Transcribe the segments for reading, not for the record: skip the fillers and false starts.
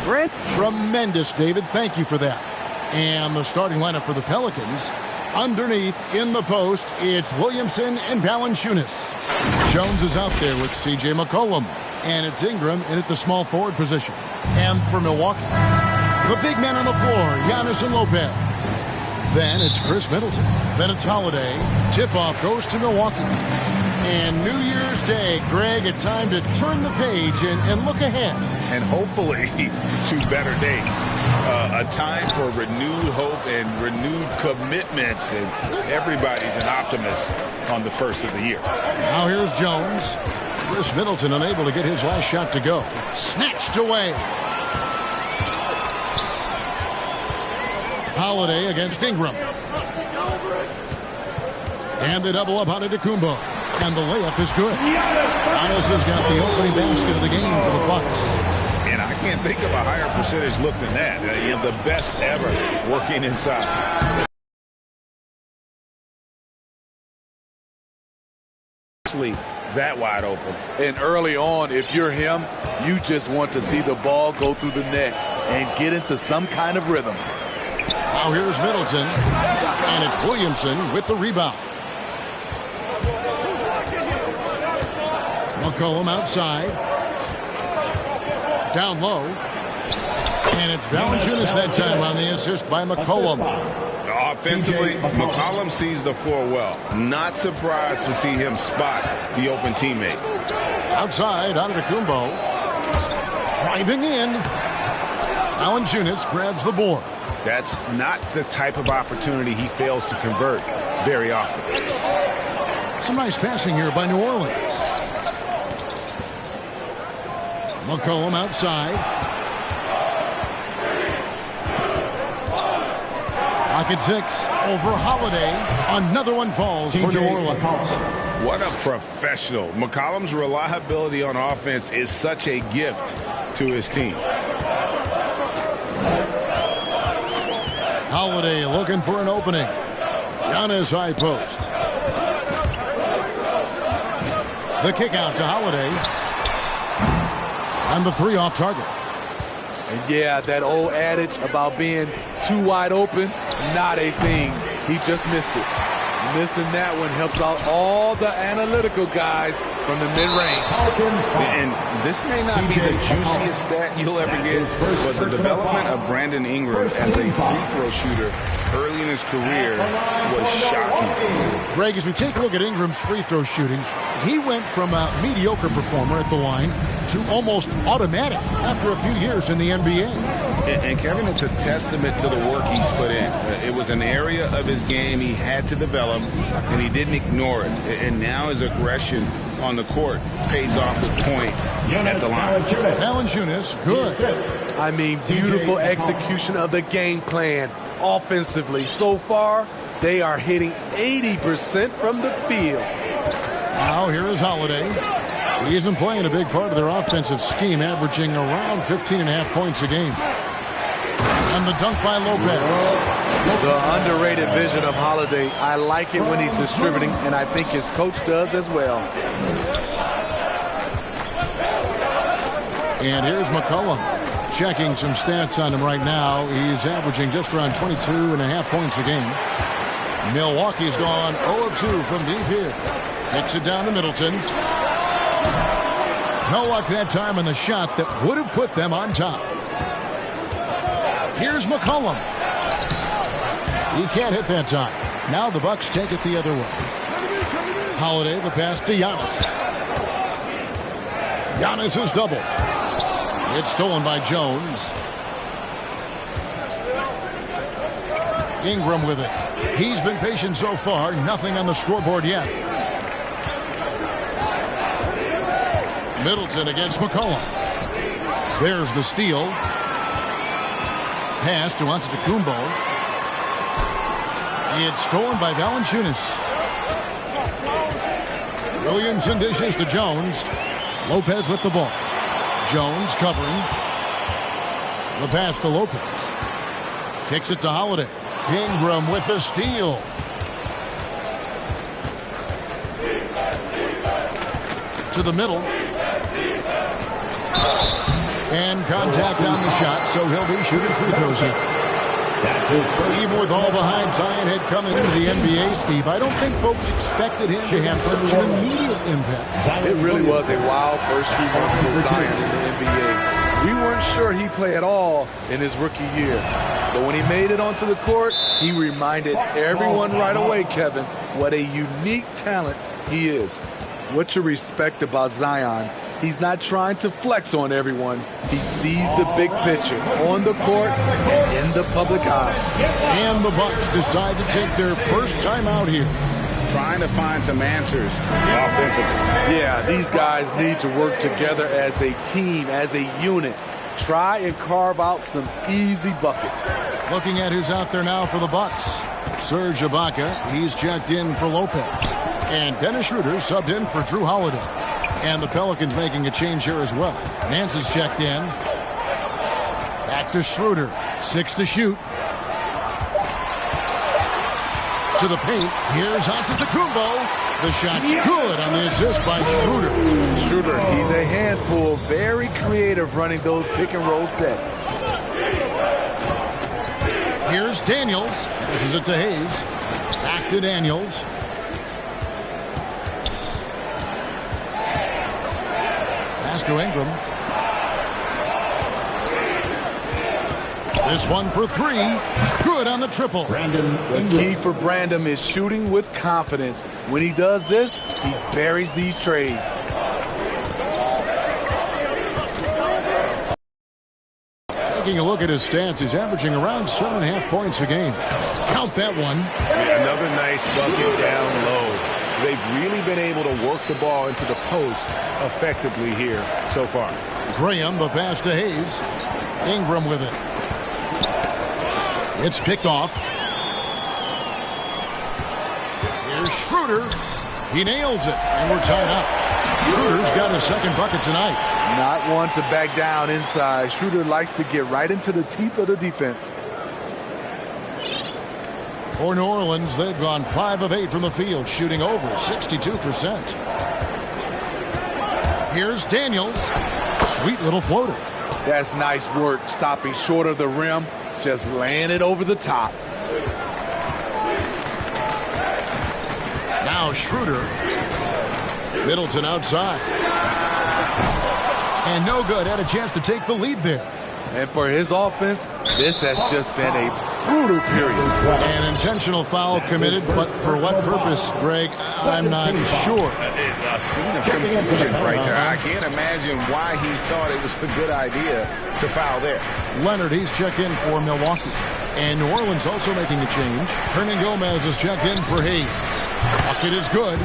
Grant. Tremendous, David. Thank you for that. And the starting lineup for the Pelicans. Underneath, in the post, it's Williamson and Valanciunas. Jones is out there with C.J. McCollum. And it's Ingram in at the small forward position. And for Milwaukee, the big man on the floor, Giannis and Lopez. Then it's Chris Middleton. Then it's Holiday. Tip-off goes to Milwaukee. And New Year's Day, Greg, a time to turn the page and look ahead. And hopefully to better days. A time for renewed hope and renewed commitments. And everybody's an optimist on the first of the year. Now here's Jones. Chris Middleton unable to get his last shot to go. Snatched away. Holiday against Ingram. And they double up on Antetokounmpo. And the layup is good. Giannis has got the opening basket of the game for the Bucks. And I can't think of a higher percentage look than that. You have the best ever working inside. Actually, that wide open. And early on, if you're him, you just want to see the ball go through the net and get into some kind of rhythm. Now here's Middleton, and it's Williamson with the rebound. McCollum outside. Down low. And it's Valanciunas that time on the assist by McCollum. Offensively, McCollum sees the floor well. Not surprised to see him spot the open teammate. Outside, Antetokounmpo. Driving in. Valanciunas grabs the board. That's not the type of opportunity he fails to convert very often. Some nice passing here by New Orleans. McCollum outside. Pocket 6 over Holiday. Another one falls for New Orleans. What a professional. McCollum's reliability on offense is such a gift to his team. Holiday looking for an opening. Giannis high post. The kick out to Holiday. And the three off target. And yeah, that old adage about being too wide open, not a thing. He just missed it. Missing that one helps out all the analytical guys from the mid-range. And this may not be the juiciest stat you'll ever get, but the development of Brandon Ingram as a free throw shooter early in his career was shocking. Greg, as we take a look at Ingram's free throw shooting, he went from a mediocre performer at the line to almost automatic after a few years in the NBA. And Kevin, it's a testament to the work he's put in. It was an area of his game he had to develop, and he didn't ignore it. And now his aggression on the court pays off with points at the line. Valanciunas, good. I mean, beautiful execution of the game plan offensively. So far, they are hitting 80% from the field. Now here is Holiday. He isn't playing a big part of their offensive scheme, averaging around 15.5 points a game. And the dunk by Lopez. The underrated vision of Holiday. I like it when he's distributing, and I think his coach does as well. And here's McCollum. Checking some stats on him right now. He's averaging just around 22.5 points a game. Milwaukee's gone 0 of 2 from deep here. Kicks it down to Middleton. No luck that time on the shot that would have put them on top. Here's McCollum. He can't hit that time. Now the Bucks take it the other way. Holiday, the pass to Giannis. Giannis is double. It's stolen by Jones. Ingram with it. He's been patient so far. Nothing on the scoreboard yet. Middleton against McCollum. There's the steal. Pass to Antetokounmpo. It's stolen by Valanciunas. Williamson dishes to Jones. Lopez with the ball. Jones covering. The pass to Lopez. Kicks it to Holiday. Ingram with the steal. To the middle. And contact on the shot, so he'll be shooting free throws here. Even with all the hype Zion had come into the NBA, Steve, I don't think folks expected him to have such an immediate impact. It really was a wild first few months for Zion in the NBA. We weren't sure he'd play at all in his rookie year. But when he made it onto the court, he reminded everyone right away, Kevin, what a unique talent he is. What you respect about Zion, he's not trying to flex on everyone. He sees the big picture on the court and in the public eye. And the Bucks decide to take their first time out here. Trying to find some answers offensively. Yeah, these guys need to work together as a team, as a unit. Try and carve out some easy buckets. Looking at who's out there now for the Bucks. Serge Ibaka, he's checked in for Lopez. And Dennis Schroeder subbed in for Drew Holiday. And the Pelicans making a change here as well. Nance is checked in. Back to Schroeder. 6 to shoot. To the paint. Here's Antetokounmpo. The shot's good on the assist by Schroeder. Schroeder, he's a handful. Very creative running those pick and roll sets. Here's Daniels. Passes it to Hayes. Back to Daniels. Pass to Ingram. This one for 3. Good on the triple. The key for Brandon is shooting with confidence. When he does this, he buries these trays. Taking a look at his stats, he's averaging around 7.5 points a game. Count that one. Yeah, another nice bucket down low. They've really been able to work the ball into the post effectively here so far. Graham, the pass to Hayes. Ingram with it. It's picked off. Here's Schroeder. He nails it, and we're tied up. Schroeder's got his second bucket tonight. Not one to back down inside. Schroeder likes to get right into the teeth of the defense. For New Orleans, they've gone 5 of 8 from the field, shooting over 62%. Here's Daniels. Sweet little floater. That's nice work, stopping short of the rim, just laying it over the top. Now Schroeder. Middleton outside. And no good. Had a chance to take the lead there. And for his offense, this has just been a brutal period. An intentional foul committed, but for what purpose, Greg, I'm not sure. A scene of confusion right there. I can't imagine why he thought it was a good idea to foul there. Leonard, he's checked in for Milwaukee. And New Orleans also making a change. Hernan Gomez is checked in for Hayes. Bucket is good.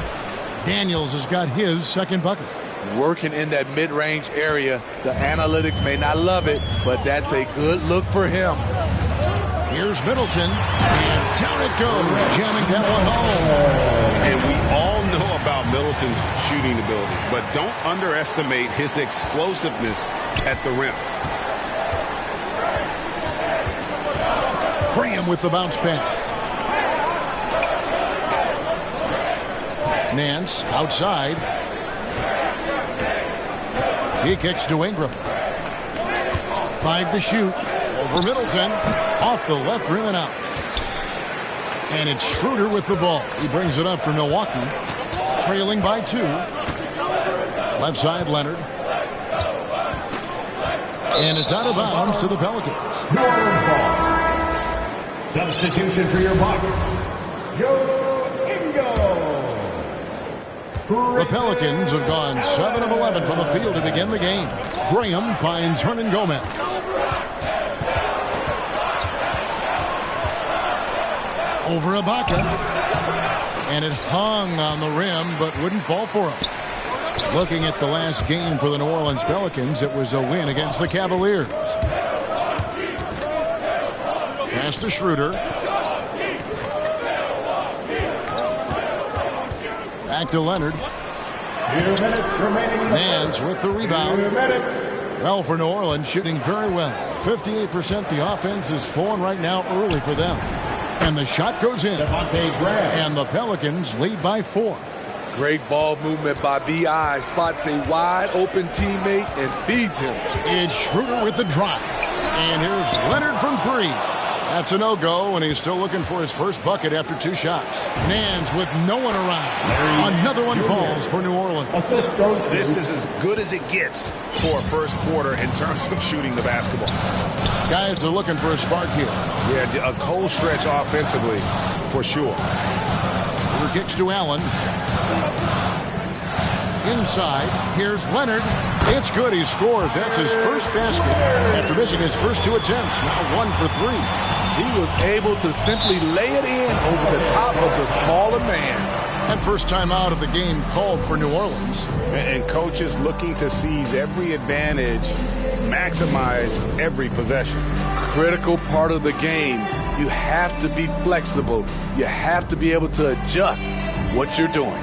Daniels has got his second bucket. Working in that mid-range area. The analytics may not love it, but that's a good look for him. Here's Middleton, and down it goes, jamming that one home. And we all know about Middleton's shooting ability, but don't underestimate his explosiveness at the rim. Graham with the bounce pass. Nance outside. He kicks to Ingram. 5 to shoot. Over Middleton. Off the left rim and out. And it's Schroeder with the ball. He brings it up for Milwaukee. Trailing by 2. Left side, Leonard. And it's out of bounds to the Pelicans. Substitution for your Bucks, Joe Ingo. The Pelicans have gone 7 of 11 from the field to begin the game. Graham finds Hernan Gomez. Over Ibaka. And it hung on the rim, but wouldn't fall for him. Looking at the last game for the New Orleans Pelicans, it was a win against the Cavaliers. Pass to Schroeder. Back to Leonard. 2 minutes remaining. Nance with the rebound. 2 minutes. Well, for New Orleans, shooting very well. 58% the offense is flowing right now early for them. And the shot goes in. Devontae Graham. And the Pelicans lead by 4. Great ball movement by B.I. Spots a wide open teammate and feeds him. It's Schroeder with the drive. And here's Leonard from three. That's a no-go, and he's still looking for his first bucket after 2 shots. Nance with no one around. Another one falls for New Orleans. This is as good as it gets for a first quarter in terms of shooting the basketball. Guys are looking for a spark here. Yeah, a cold stretch offensively for sure. Schroeder kicks to Allen. Inside, here's Leonard. It's good, he scores. That's his first basket after missing his first 2 attempts. Now 1 for 3. He was able to simply lay it in over the top of the smaller man. And first time out of the game called for New Orleans. And coaches looking to seize every advantage, maximize every possession. Critical part of the game. You have to be flexible. You have to be able to adjust what you're doing.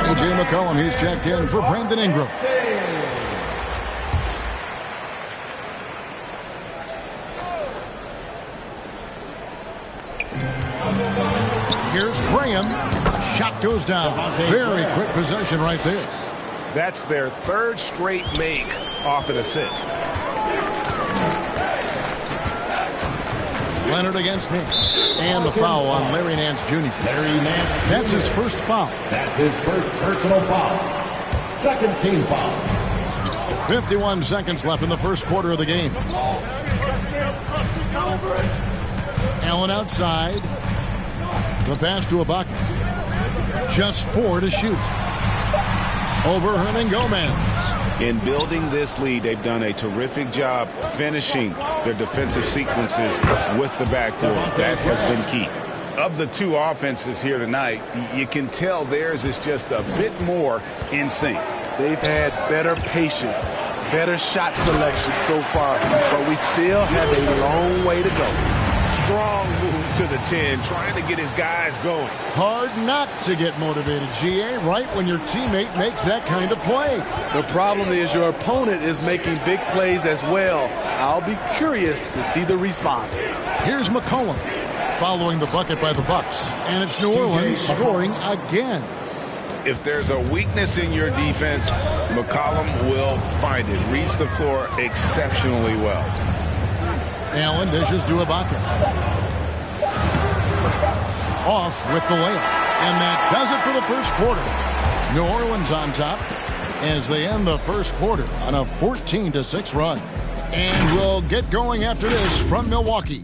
A.J. McCollum, he's checked in for Brandon Ingram. Here's Graham. Shot goes down. Very quick possession right there. That's their 3rd straight make off an assist. Leonard against Nance. And the foul on Larry Nance Jr. Larry Nance. That's his first foul. That's his first personal foul. Second team foul. 51 seconds left in the first quarter of the game. Allen outside. The pass to Ibaka. Just 4 to shoot. Over Hernangomez. In building this lead, they've done a terrific job finishing their defensive sequences with the backboard. That has been key. Of the 2 offenses here tonight, you can tell theirs is just a bit more in sync. They've had better patience, better shot selection so far, but we still have a long way to go. Strong move to the 10, trying to get his guys going. Hard not to get motivated, GA, right when your teammate makes that kind of play. The problem is your opponent is making big plays as well. I'll be curious to see the response. Here's McCollum following the bucket by the Bucks, and it's New Orleans scoring again. If there's a weakness in your defense, McCollum will find it. Reads the floor exceptionally well. Allen dishes to Ibaka. Off with the layup. And that does it for the first quarter. New Orleans on top as they end the first quarter on a 14-6 run. And we'll get going after this from Milwaukee.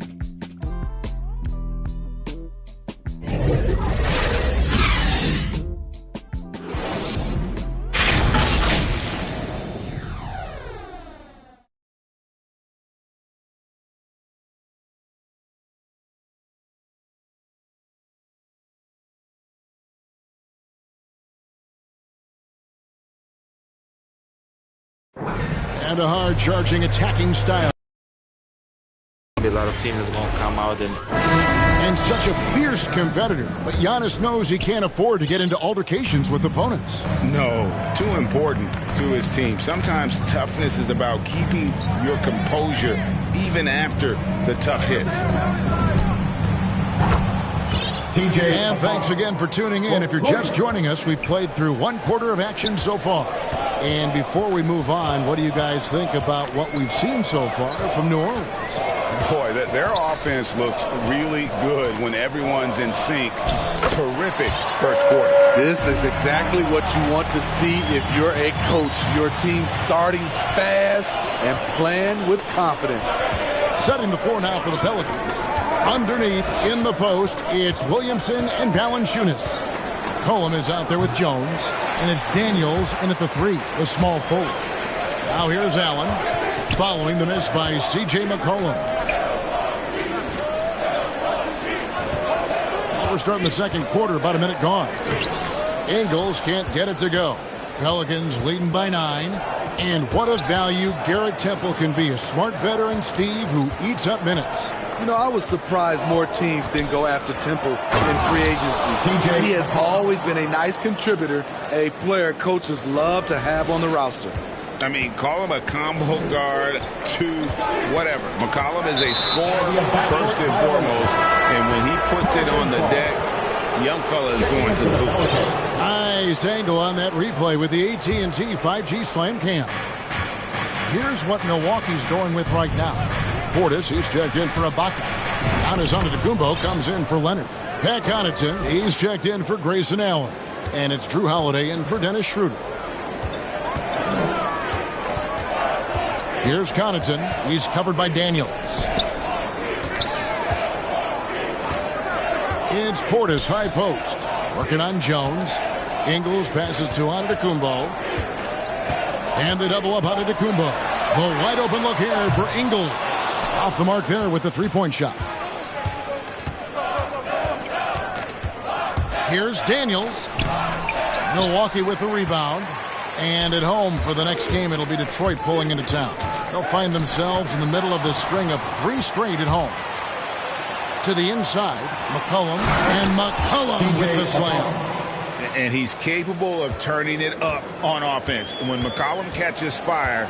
And a hard-charging attacking style. lot of teams gonna come out and such a fierce competitor. But Giannis knows he can't afford to get into altercations with opponents. No, too important to his team. Sometimes toughness is about keeping your composure even after the tough hits. And thanks again for tuning in. If you're just joining us, we've played through one quarter of action so far. And before we move on, what do you guys think about what we've seen so far from New Orleans? Boy, their offense looks really good when everyone's in sync. Terrific first quarter. This is exactly what you want to see if you're a coach. Your team starting fast and playing with confidence. Setting the floor now for the Pelicans. Underneath, in the post, it's Williamson and Valanciunas. Cullum is out there with Jones, and it's Daniels in at the 3, the small forward. Now here's Allen, following the miss by C.J. McCollum. Well, we're starting the second quarter, about a minute gone. Ingles can't get it to go. Pelicans leading by 9. And what a value Garrett Temple can be. A smart veteran, Steve, who eats up minutes. You know, I was surprised more teams didn't go after Temple in free agency. He has always been a nice contributor, a player coaches love to have on the roster. I mean, call him a combo guard to whatever. McCollum is a scorer first and foremost, and when he puts it on the deck, young fella is going to the hoop. Nice angle on that replay with the AT&T 5G Slam Cam. Here's what Milwaukee's going with right now. Portis, he's checked in for Ibaka. Giannis Antetokounmpo comes in for Leonard. Pat Connaughton, he's checked in for Grayson Allen. And it's Drew Holiday in for Dennis Schroeder. Here's Connaughton. He's covered by Daniels. It's Portis, high post. Working on Jones. Ingles passes to Antetokounmpo. And they double up Antetokounmpo. The wide open look here for Ingles. Off the mark there with the three-point shot. Here's Daniels. Milwaukee with the rebound. And at home for the next game, it'll be Detroit pulling into town. They'll find themselves in the middle of this string of 3 straight at home. To the inside, McCollum. And McCollum with the slam. And he's capable of turning it up on offense. When McCollum catches fire,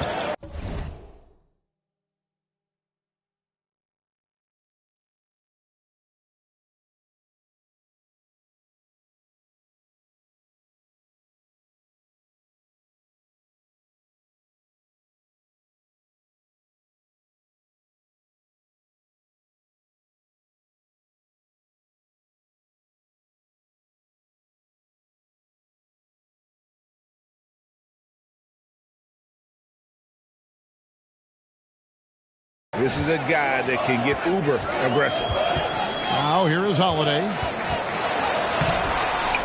this is a guy that can get uber aggressive. Now here is Holiday.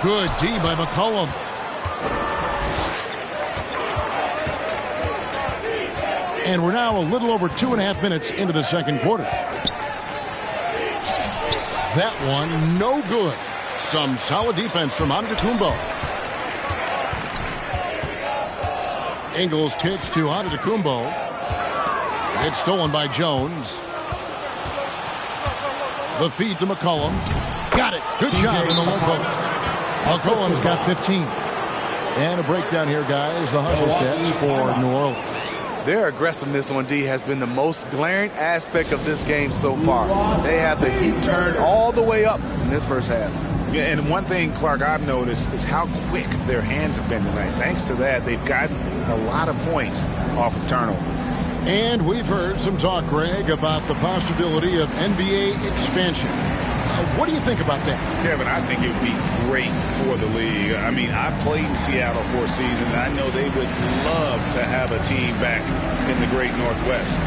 Good D by McCollum. And we're now a little over 2.5 minutes into the second quarter. That one, no good. Some solid defense from Antetokounmpo. Ingles kicks to Antetokounmpo. It's stolen by Jones. The feed to McCollum. Got it. Good job in the low post. McCollum's got 15. And a breakdown here, guys. The hustle stats for New Orleans. Their aggressiveness on D has been the most glaring aspect of this game so far. They have the heat turned all the way up in this first half. Yeah, and one thing, Clark, I've noticed is how quick their hands have been tonight. Thanks to that, they've gotten a lot of points off of turnover. And we've heard some talk, Greg, about the possibility of NBA expansion. What do you think about that? Kevin, I think it would be great for the league. I mean, I played in Seattle for a season. I know they would love to have a team back in the great Northwest.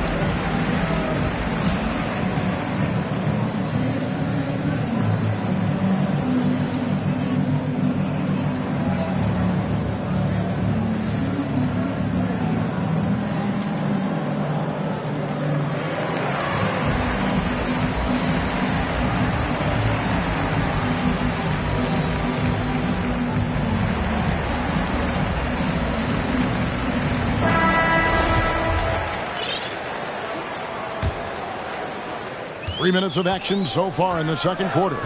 3 minutes of action so far in the second quarter.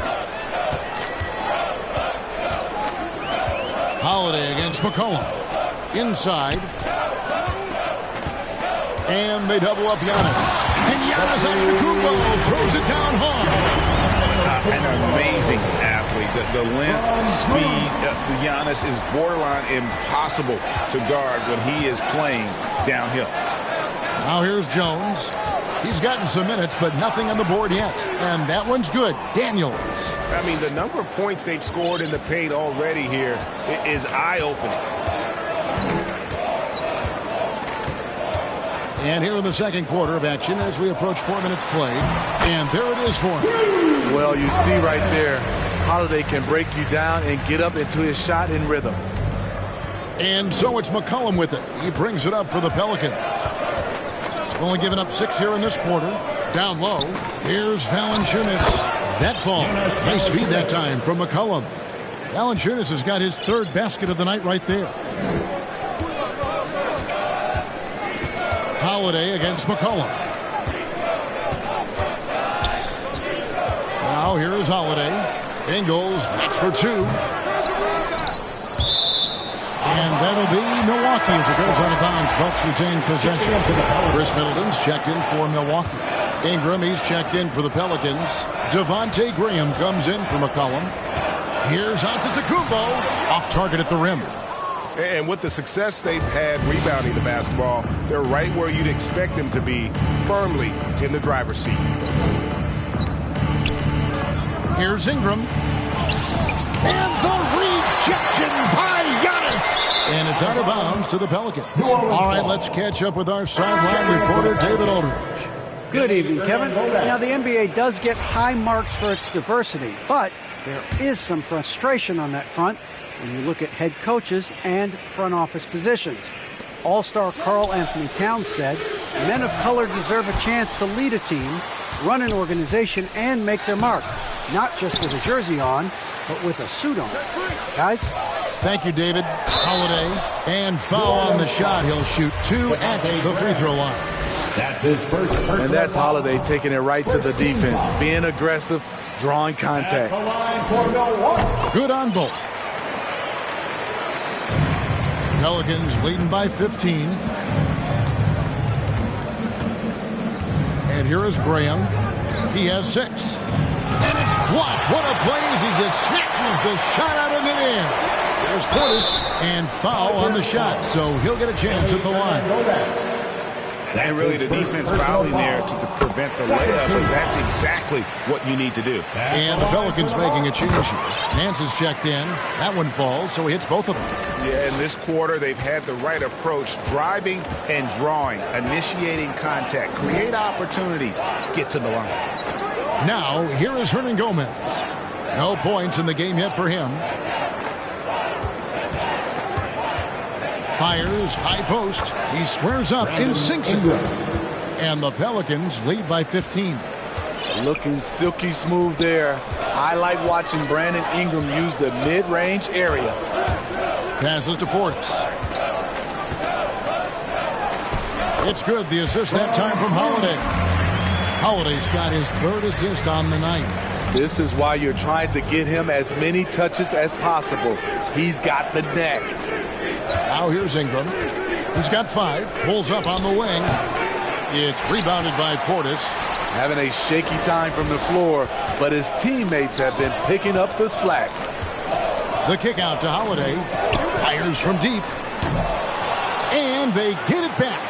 Holiday against McCollum. Inside. And they double up Giannis. And Giannis Antetokounmpo throws it down hard. An amazing athlete. The length, speed, the Giannis is borderline impossible to guard when he is playing downhill. Now here's Jones. He's gotten some minutes, but nothing on the board yet. And that one's good. Daniels. I mean, the number of points they've scored in the paint already here is eye-opening. And here in the second quarter of action as we approach 4 minutes played. And there it is for him. Well, you see right there, Holiday can break you down and get up into his shot in rhythm. And so it's McCollum with it. He brings it up for the Pelicans. Only giving up 6 here in this quarter. Down low. Here's Valanciunas. That falls. Nice feed that time from McCollum. Valanciunas has got his 3rd basket of the night right there. Holiday against McCollum. Now here is Holiday. Ingles, that's for 2. And that'll be Milwaukee as it goes out of bounds. Bucks retain possession. Chris Middleton's checked in for Milwaukee. Ingram, he's checked in for the Pelicans. Devontae Graham comes in for McCollum. Here's Antetokounmpo, off target at the rim. And with the success they've had rebounding the basketball, they're right where you'd expect them to be, firmly in the driver's seat. Here's Ingram. And the rejection by Giannis. And it's out of bounds to the Pelicans. All right, let's catch up with our sideline reporter, David Aldridge. Good evening, Kevin. Now, the NBA does get high marks for its diversity, but there is some frustration on that front when you look at head coaches and front office positions. All-star Karl Anthony Towns said, men of color deserve a chance to lead a team, run an organization, and make their mark, not just with a jersey on, but with a suit on. Guys? Thank you, David. Holiday, and foul on the shot. He'll shoot 2 at the free throw line. That's his first personal And that's foul. Holiday taking it right to the defense, being aggressive, drawing contact. At the line for Milwaukee. Good on both. Pelicans leading by 15. And here is Graham. He has 6. And it's blocked. What a play as he just snatches the shot out of midair. There's Portis and foul on the shot, so he'll get a chance at the line. And really the defense fouling there to prevent the layup, and that's exactly what you need to do. And the Pelicans making a change here. Nance is checked in. That one falls, so he hits both of them. Yeah, in this quarter, they've had the right approach, driving and drawing, initiating contact, create opportunities, get to the line. Now, here is Hernan Gomez. No points in the game yet for him. Fires, high post. He squares up and sinks it. And the Pelicans lead by 15. Looking silky smooth there. I like watching Brandon Ingram use the mid-range area. Passes to Portis. It's good, the assist that time from Holiday. Holiday's got his 3rd assist on the night. This is why you're trying to get him as many touches as possible. He's got the neck. Now here's Ingram. He's got 5. Pulls up on the wing. It's rebounded by Portis. Having a shaky time from the floor, but his teammates have been picking up the slack. The kick out to Holiday. Fires from deep. And they get it back.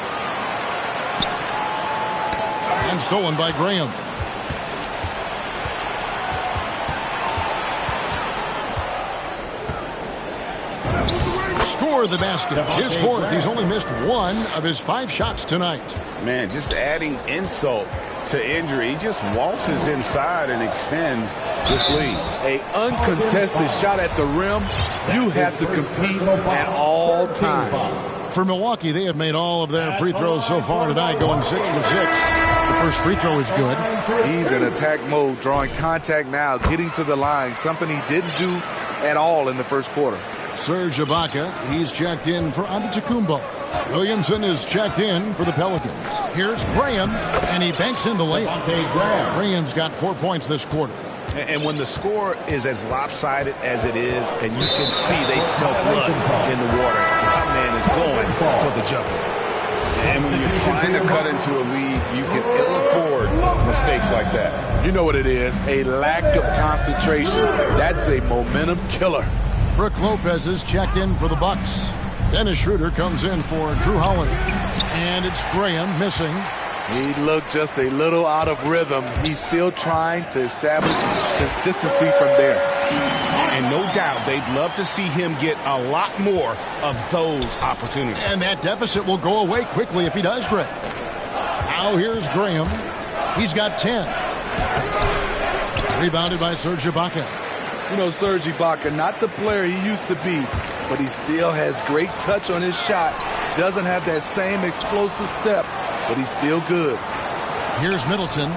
And stolen by Graham. Score the basket. His 4th. He's only missed 1 of his 5 shots tonight. Man, just adding insult to injury. He just waltzes inside and extends this lead. An uncontested shot at the rim. You have to compete at all times. For Milwaukee, they have made all of their free throws so far tonight, going 6 for 6. The first free throw is good. He's in attack mode, drawing contact now, getting to the line, something he didn't do at all in the first quarter. Serge Ibaka, he's checked in for Antetokounmpo. Williamson is checked in for the Pelicans. Here's Graham, and he banks in the layup. Graham's got 4 points this quarter. And when the score is as lopsided as it is, and you can see they smell blood in the water, my man is going for the juggle. And when you're trying to cut into a lead, you can ill afford mistakes like that. You know what it is, a lack of concentration. That's a momentum killer. Brook Lopez is checked in for the Bucks. Dennis Schroeder comes in for Drew Holiday. And it's Graham missing. He looked just a little out of rhythm. He's still trying to establish consistency from there. And no doubt they'd love to see him get a lot more of those opportunities. And that deficit will go away quickly if he does, Greg. Now here's Graham. He's got 10. Rebounded by Serge Ibaka. You know, Serge Ibaka, not the player he used to be, but he still has great touch on his shot. Doesn't have that same explosive step, but he's still good. Here's Middleton,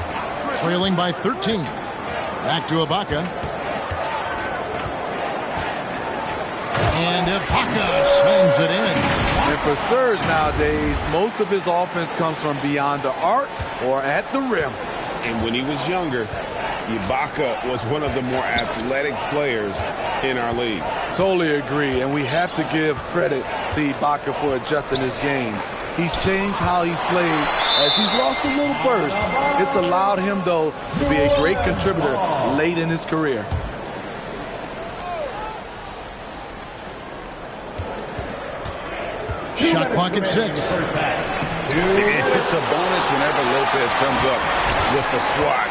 trailing by 13. Back to Ibaka. And Ibaka slams it in. And for Serge nowadays, most of his offense comes from beyond the arc or at the rim. And when he was younger, Ibaka was one of the more athletic players in our league. Totally agree, and we have to give credit to Ibaka for adjusting his game. He's changed how he's played as he's lost a little burst. It's allowed him, though, to be a great contributor late in his career. Shot clock at 6. It's a bonus whenever Lopez comes up with the swat.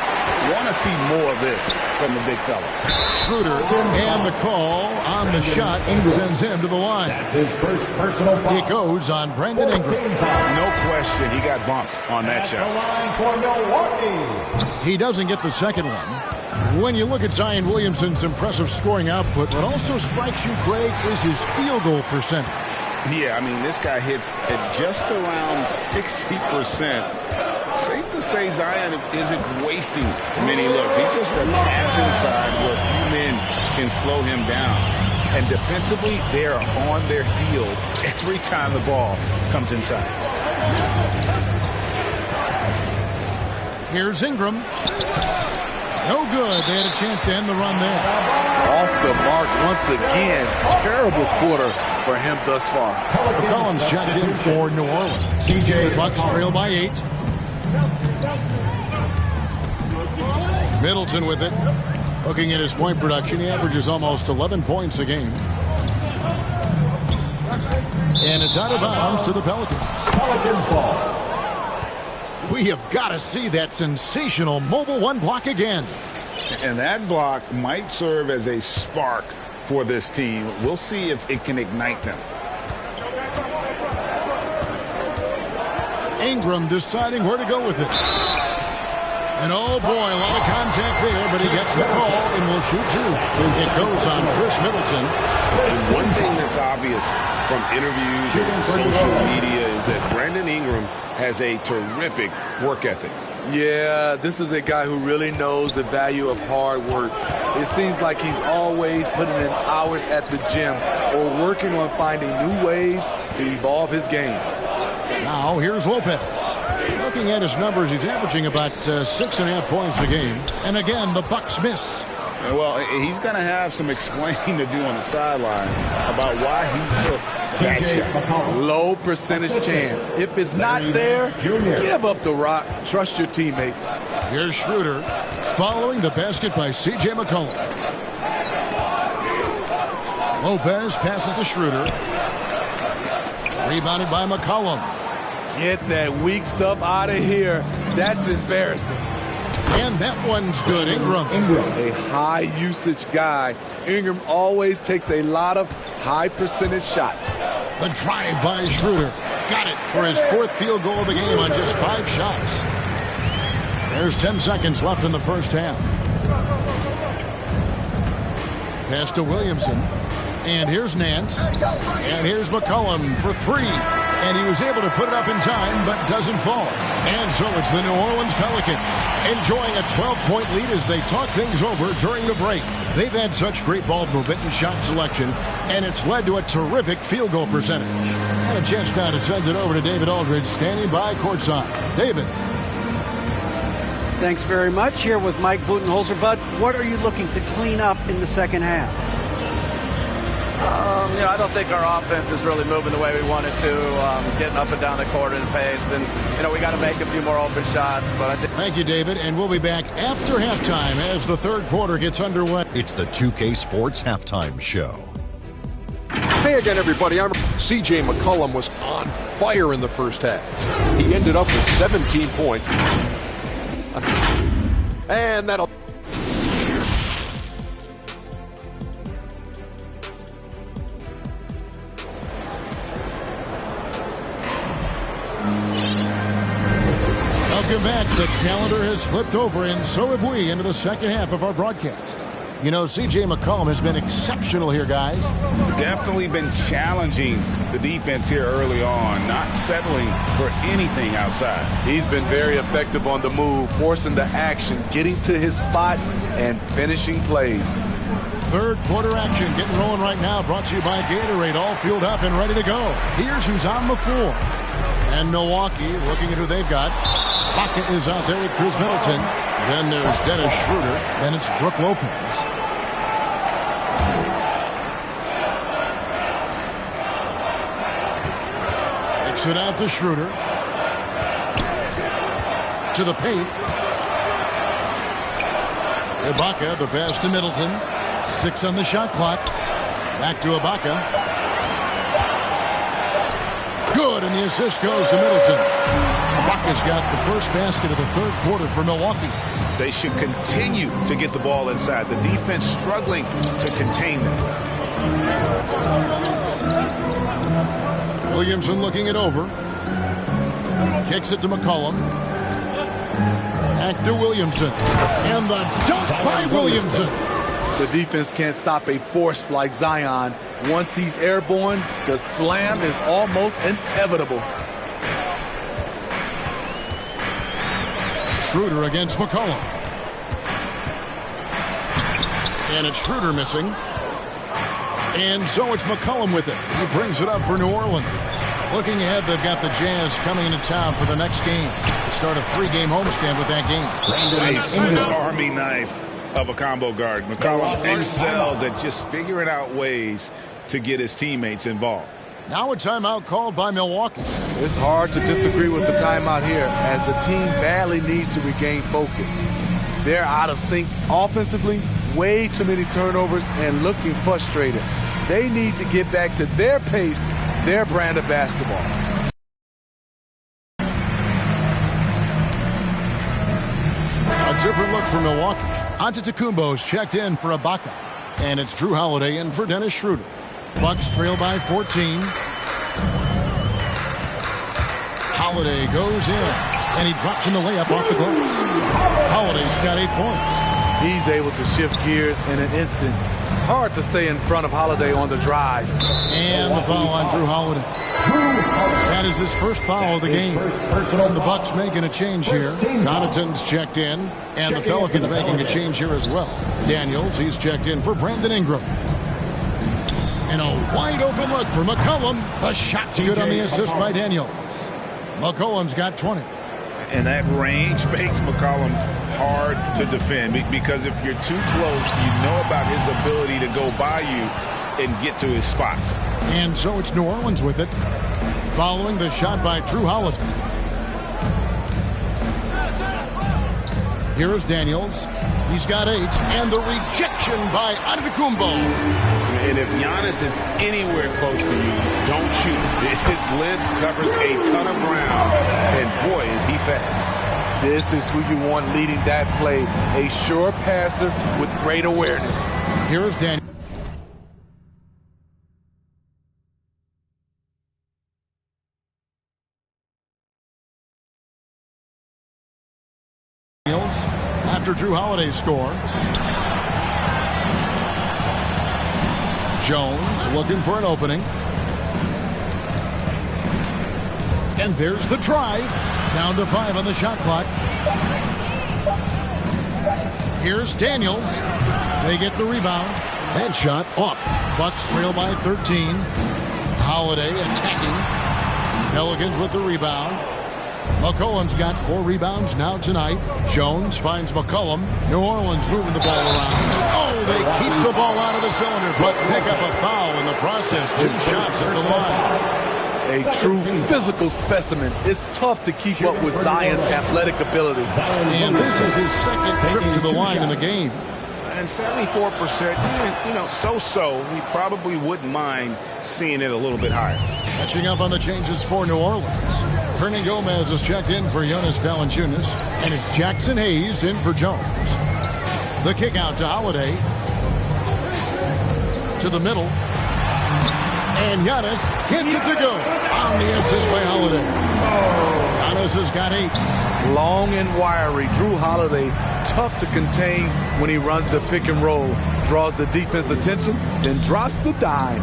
You want to see more of this from the big fella. Schroeder, and the call on the shot sends him to the line. That's his first personal foul. It goes on Brandon Ingram. No question, he got bumped on that At shot. the line for Milwaukee. He doesn't get the second one. When you look at Zion Williamson's impressive scoring output, what also strikes you, Craig, is his field goal percentage. Yeah, I mean, this guy hits at just around 60%. Safe to say Zion isn't wasting many looks. He just attacks inside where few men can slow him down. And defensively, they are on their heels every time the ball comes inside. Here's Ingram. No good. They had a chance to end the run there. Off the mark once again. Terrible quarter for him thus far. McCollum's checked in for New Orleans. The Bucks trail by 8. Middleton with it. Looking at his point production, he averages almost 11 points a game. And it's out of bounds to the Pelicans. Pelicans ball. We have got to see that sensational mobile one block again. And that block might serve as a spark for this team. We'll see if it can ignite them. Ingram deciding where to go with it. And oh boy, a lot of contact there, but he gets the call and will shoot 2. It goes on Chris Middleton. And one thing that's obvious from interviews and social media is that Brandon Ingram has a terrific work ethic. Yeah, this is a guy who really knows the value of hard work. It seems like he's always putting in hours at the gym or working on finding new ways to evolve his game. Now here's Lopez. Looking at his numbers, he's averaging about 6.5 points a game. And again, the Bucks miss. Well, he's going to have some explaining to do on the sideline about why he took that shot. Low percentage chance. If it's not there, give up the rock. Trust your teammates. Here's Schroeder following the basket by C.J. McCollum. Lopez passes to Schroeder. Rebounded by McCollum. Get that weak stuff out of here. That's embarrassing. And that one's good. Ingram. A high usage guy. Ingram always takes a lot of high percentage shots. The drive by Schroeder. Got it for his 4th field goal of the game on just 5 shots. There's 10 seconds left in the first half. Pass to Williamson. And here's Nance. And here's McCollum for 3. And he was able to put it up in time, but doesn't fall. And so it's the New Orleans Pelicans enjoying a 12-point lead as they talk things over during the break. They've had such great ball movement and shot selection, and it's led to a terrific field goal percentage. And a chance now to send it over to David Aldridge, standing by courtside. David. Thanks very much. Here with Mike Budenholzer. Bud, what are you looking to clean up in the second half? I don't think our offense is really moving the way we wanted to, getting up and down the court in pace. And, we got to make a few more open shots. But Thank you, David. And we'll be back after halftime as the third quarter gets underway. It's the 2K Sports Halftime Show. Hey again, everybody. I'm CJ McCollum was on fire in the first half. He ended up with 17 points. And that'll... Welcome back. The calendar has flipped over, and so have we, into the second half of our broadcast. C.J. McCollum has been exceptional here, guys. Definitely been challenging the defense here early on, not settling for anything outside. He's been very effective on the move, forcing the action, getting to his spots, and finishing plays. Third quarter action getting rolling right now, brought to you by Gatorade, all fueled up and ready to go. Here's who's on the floor. And Milwaukee, looking at who they've got. Ibaka is out there with Chris Middleton. Then there's Dennis Schroeder. Then it's Brook Lopez. Kicks it out to Schroeder. To the paint. Ibaka, the pass to Middleton. 6 on the shot clock. Back to Ibaka. Good, and the assist goes to Middleton. Ibaka's got the first basket of the third quarter for Milwaukee. They should continue to get the ball inside. The defense struggling to contain them. Williamson looking it over. Kicks it to McCollum. Back to Williamson. And the dunk by Williamson. The defense can't stop a force like Zion. Once he's airborne, the slam is almost inevitable. Schroeder against McCollum. And it's Schroeder missing. And so it's McCollum with it. He brings it up for New Orleans. Looking ahead, they've got the Jazz coming into town for the next game. To start a 3-game homestand with that game. Nice Army knife of a combo guard. McCollum excels at just figuring out ways to get his teammates involved. Now a timeout called by Milwaukee. It's hard to disagree with the timeout here, as the team badly needs to regain focus. They're out of sync offensively, way too many turnovers, and looking frustrated. They need to get back to their pace, their brand of basketball. A different look for Milwaukee. Antetokounmpo's checked in for Ibaka. And it's Drew Holiday in for Dennis Schroeder. Bucks trail by 14. Holiday goes in, and he drops in the layup off the glass. Holiday's got 8 points. He's able to shift gears in an instant. Hard to stay in front of Holiday on the drive. And the foul on Drew Holiday. That is his first foul of the game. And the Bucks making a change here. Connaughton's checked in, and the Pelicans making a change here as well. Daniels, he's checked in for Brandon Ingram. And a wide open look for McCollum. The shot's good on the assist by Daniels. McCollum's got 20. And that range makes McCollum hard to defend, because if you're too close, you know about his ability to go by you and get to his spots. And so it's New Orleans with it, following the shot by Drew Holiday. Here is Daniels. He's got 8, and the rejection by Antetokounmpo. And if Giannis is anywhere close to you, don't shoot. His length covers a ton of ground, and boy, is he fast. This is who you want leading that play, a sure passer with great awareness. Here is Daniels. After Drew Holiday's score. Jones looking for an opening. And there's the drive. Down to 5 on the shot clock. Here's Daniels. They get the rebound. That shot off. Bucks trail by 13. Holiday attacking. Pelicans with the rebound. McCollum's got 4 rebounds now tonight. Jones finds McCollum. New Orleans moving the ball around. Oh, they keep the ball out of the cylinder, but pick up a foul in the process. 2 shots at the line. A true physical specimen. It's tough to keep up with Zion's athletic abilities. And this is his second trip to the line in the game. And 74%, so-so. He probably wouldn't mind seeing it a little bit higher. Catching up on the changes for New Orleans. Hernan Gomez is checked in for Jonas Valanciunas, and it's Jackson Hayes in for Jones. The kick out to Holiday. To the middle. And Giannis hits it to go on the assist by Holiday. Giannis has got 8. Long and wiry. Drew Holiday, tough to contain when he runs the pick and roll. Draws the defense attention, then drops the dime.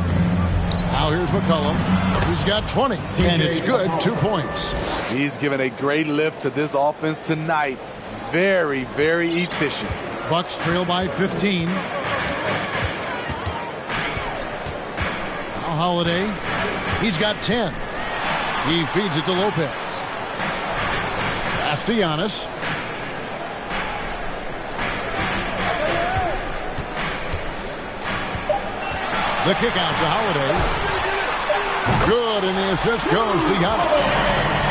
Now here's McCollum. He's got 20, and it's good. 2 points. He's given a great lift to this offense tonight. Very, very efficient. Bucks trail by 15. Holiday, he's got 10. He feeds it to Lopez. Pass to Giannis. The kick out to Holiday. Good, and the assist goes to Giannis.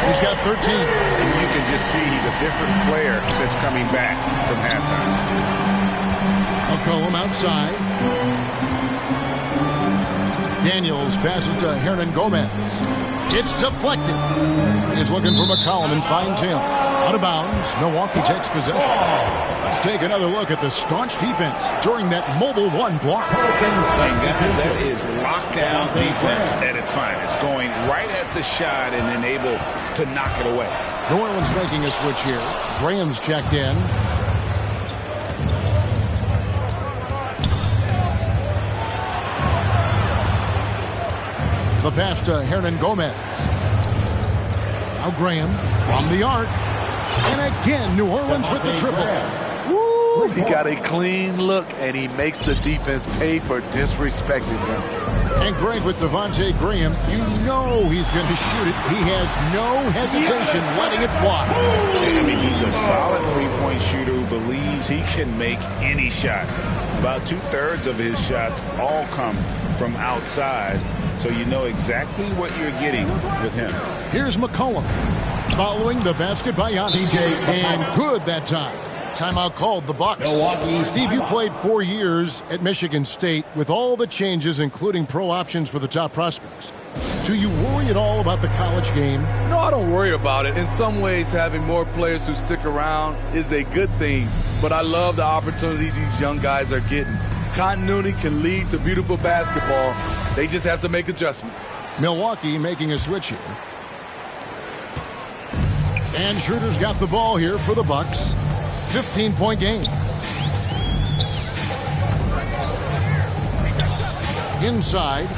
He's got 13. And you can just see he's a different player since coming back from halftime. McCollum outside. Daniels passes to Hernan Gomez. It's deflected. He's looking for McCollum and finds him. Out of bounds. Milwaukee takes possession. Let's take another look at the staunch defense during that mobile 1 block. That is lockdown defense at its finest. Going right at the shot and then able to knock it away. New Orleans making a switch here. Graham's checked in. The pass to Hernan Gomez. Now Graham from the arc. And again, New Orleans with the triple. Woo, he got a clean look, and he makes the defense pay for disrespecting him. And Greg with Devontae Graham, you know he's going to shoot it. He has no hesitation letting it fly. I mean, he's a solid three-point shooter who believes he can make any shot. About 2/3 of his shots all come from outside. So you know exactly what you're getting with him. Here's McCollum following the basket by Giannis. And good that time. Timeout called, the Bucks. Steve, you played 4 years at Michigan State with all the changes, including pro options for the top prospects. Do you worry at all about the college game? No, I don't worry about it. In some ways, having more players who stick around is a good thing. But I love the opportunity these young guys are getting. Continuity can lead to beautiful basketball. They just have to make adjustments. Milwaukee making a switch here. And Schroeder's got the ball here for the Bucks. 15-point game. Inside.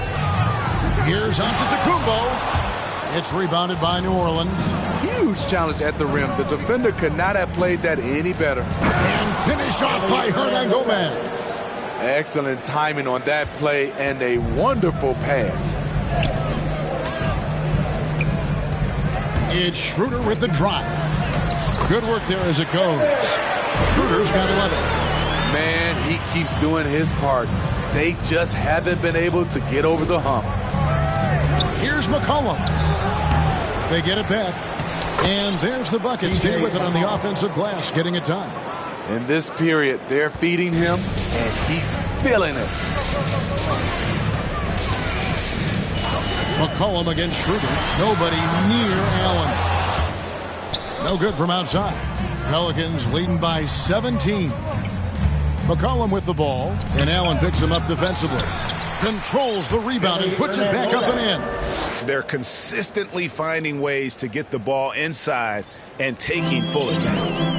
Here's Antetokounmpo. It's rebounded by New Orleans. Huge challenge at the rim. The defender could not have played that any better. And finished off by Hernan Gomez. Excellent timing on that play and a wonderful pass. It's Schroeder with the drive. Good work there as it goes. Schroeder's got 11. Man, he keeps doing his part. They just haven't been able to get over the hump. Here's McCollum. They get it back. And there's the bucket. Stay with it on the offensive glass, getting it done. In this period, they're feeding him, and he's feeling it. McCollum against Schroeder. Nobody near Allen. No good from outside. Pelicans leading by 17. McCollum with the ball, and Allen picks him up defensively. Controls the rebound and puts it back up and in. They're consistently finding ways to get the ball inside and taking full advantage.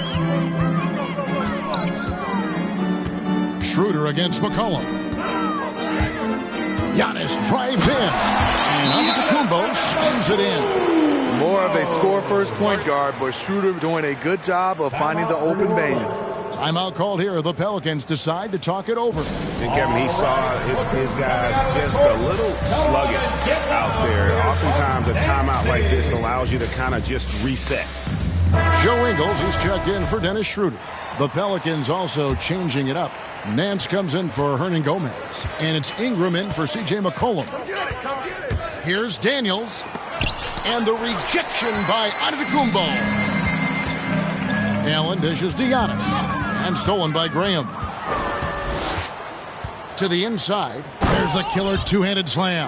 Schroeder against McCollum. Giannis drives in. And Antetokounmpo slams it in. More of a score-first point guard, but Schroeder doing a good job of finding the open man. Timeout called here. The Pelicans decide to talk it over. And Kevin, he saw his guys just a little sluggish out there. Oftentimes, a timeout like this allows you to kind of just reset. Joe Ingles is checked in for Dennis Schroeder. The Pelicans also changing it up. Nance comes in for Hernan Gomez. And it's Ingram in for C.J. McCollum. Here's Daniels. And the rejection by Antetokounmpo. Allen dishes to Giannis. And stolen by Graham. To the inside. There's the killer two-handed slam.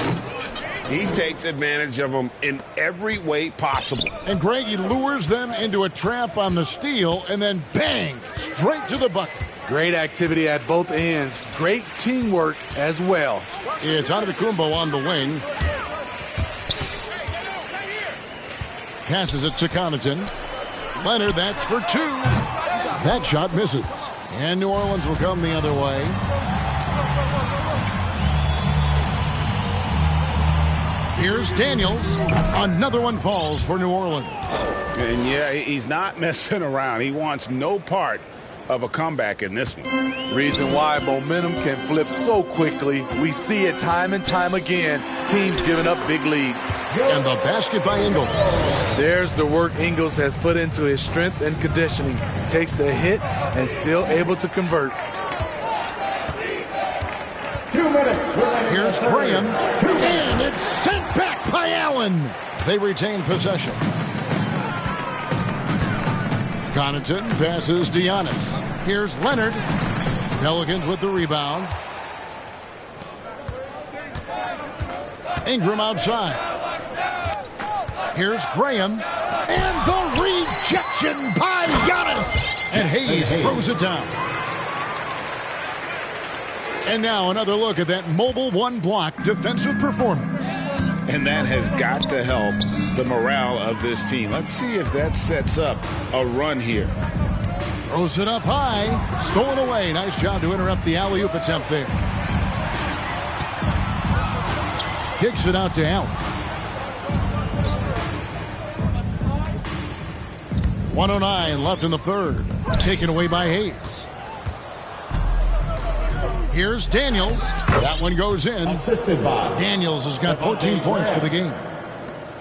He takes advantage of them in every way possible. And Greg, he lures them into a trap on the steal, and then bang, straight to the bucket. Great activity at both ends. Great teamwork as well. It's Antetokounmpo on the wing. Passes it to Connaughton. Leonard, that's for two. That shot misses. And New Orleans will come the other way. Here's Daniels. Another one falls for New Orleans. And yeah, he's not messing around. He wants no part of a comeback in this one. Reason why momentum can flip so quickly. We see it time and time again. Teams giving up big leads. And the basket by Ingles. There's the work Ingles has put into his strength and conditioning. Takes the hit and still able to convert. 2 minutes. Here's Graham. And it's sent back by Allen. They retain possession. Connaughton passes to Giannis. Here's Leonard. Pelicans with the rebound. Ingram outside. Here's Graham. And the rejection by Giannis. And Hayes throws it down. And now another look at that mobile one-block defensive performance. And that has got to help the morale of this team. Let's see if that sets up a run here. Throws it up high. Stolen away. Nice job to interrupt the alley-oop attempt there. Kicks it out to Allen. 1:09 left in the third. Taken away by Hayes. Here's Daniels. That one goes in. Daniels has got 14 points for the game.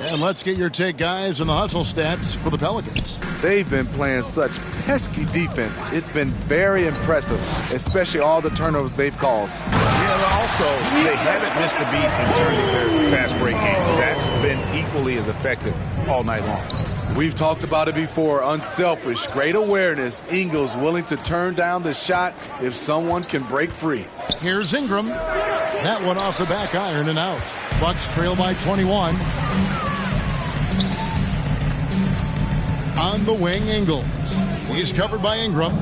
And let's get your take, guys, on the hustle stats for the Pelicans. They've been playing such pesky defense. It's been very impressive, especially all the turnovers they've caused. Yeah, also, they haven't missed a beat in terms of their fast break game. That's been equally as effective all night long. We've talked about it before. Unselfish, great awareness. Ingles willing to turn down the shot if someone can break free. Here's Ingram. That one off the back iron and out. Bucks trail by 21. On the wing, Ingles. He's covered by Ingram.